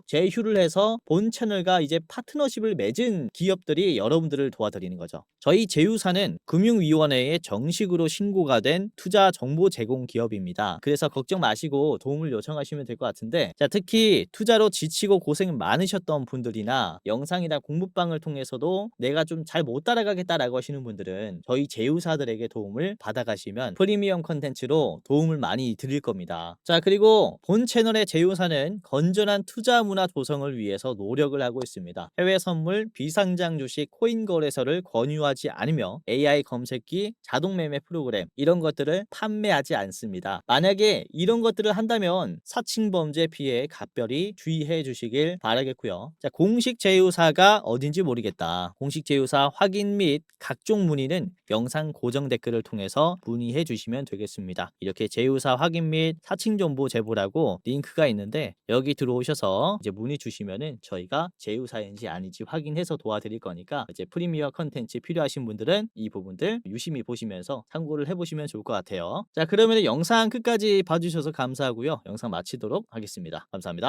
제휴를 해서 본 채널과 이제 파트너십을 맺은 기업들이 여러분들을 도와드리는 거죠. 저희 제휴사는 금융위원회에 정식으로 신고가 된 투자 정보 제공 기업입니다. 그래서 걱정 마시고 도움을 요청하시면 될 것 같은데, 자, 특히 투자로 지치고 고생 많으셨던 분들이나 영상이나 공부방을 통해서도 내가 좀 잘 못 따라가겠다라고 하시는 분들은 저희 제휴사들에게 도움을 받아가시면 프리미엄 컨텐츠로 도움을 많이 드릴 겁니다. 자, 그리고 본 채널의 제휴사는 건전한 투자 문화 조성을 위해서 노력을 하고 있습니다. 해외 선물, 비상장 주식, 코인 거래소를 권유하지 않으며 AI 검색기, 자동 매매 프로그램 이런 것들을 판매하지 않습니다. 만약에 이런 것들을 한다면 사칭 범죄 피해에 각별히 주의해 주시길 바라겠고요. 자, 공식 제휴사가 어딘지 모르겠다. 공식 제휴사 확인 및 각종 문의는 영상 고정 댓글을 통해서 문의해 주시면 되겠습니다. 이렇게 제휴사 확인 및 사칭 정보 제보라고 링크가 있는데 여기 들어오셔서 이제 문의 주시면은 저희가 제휴사인지 아닌지 확인해서 도와드릴 거니까 이제 프리미어 컨텐츠 필요하신 분들은 이 부분들 유심히 보시면서 참고를 해보시면 좋을 것 같아요. 자, 그러면 영상 끝까지 봐주셔서 감사하고요. 영상 마치도록 하겠습니다. 감사합니다.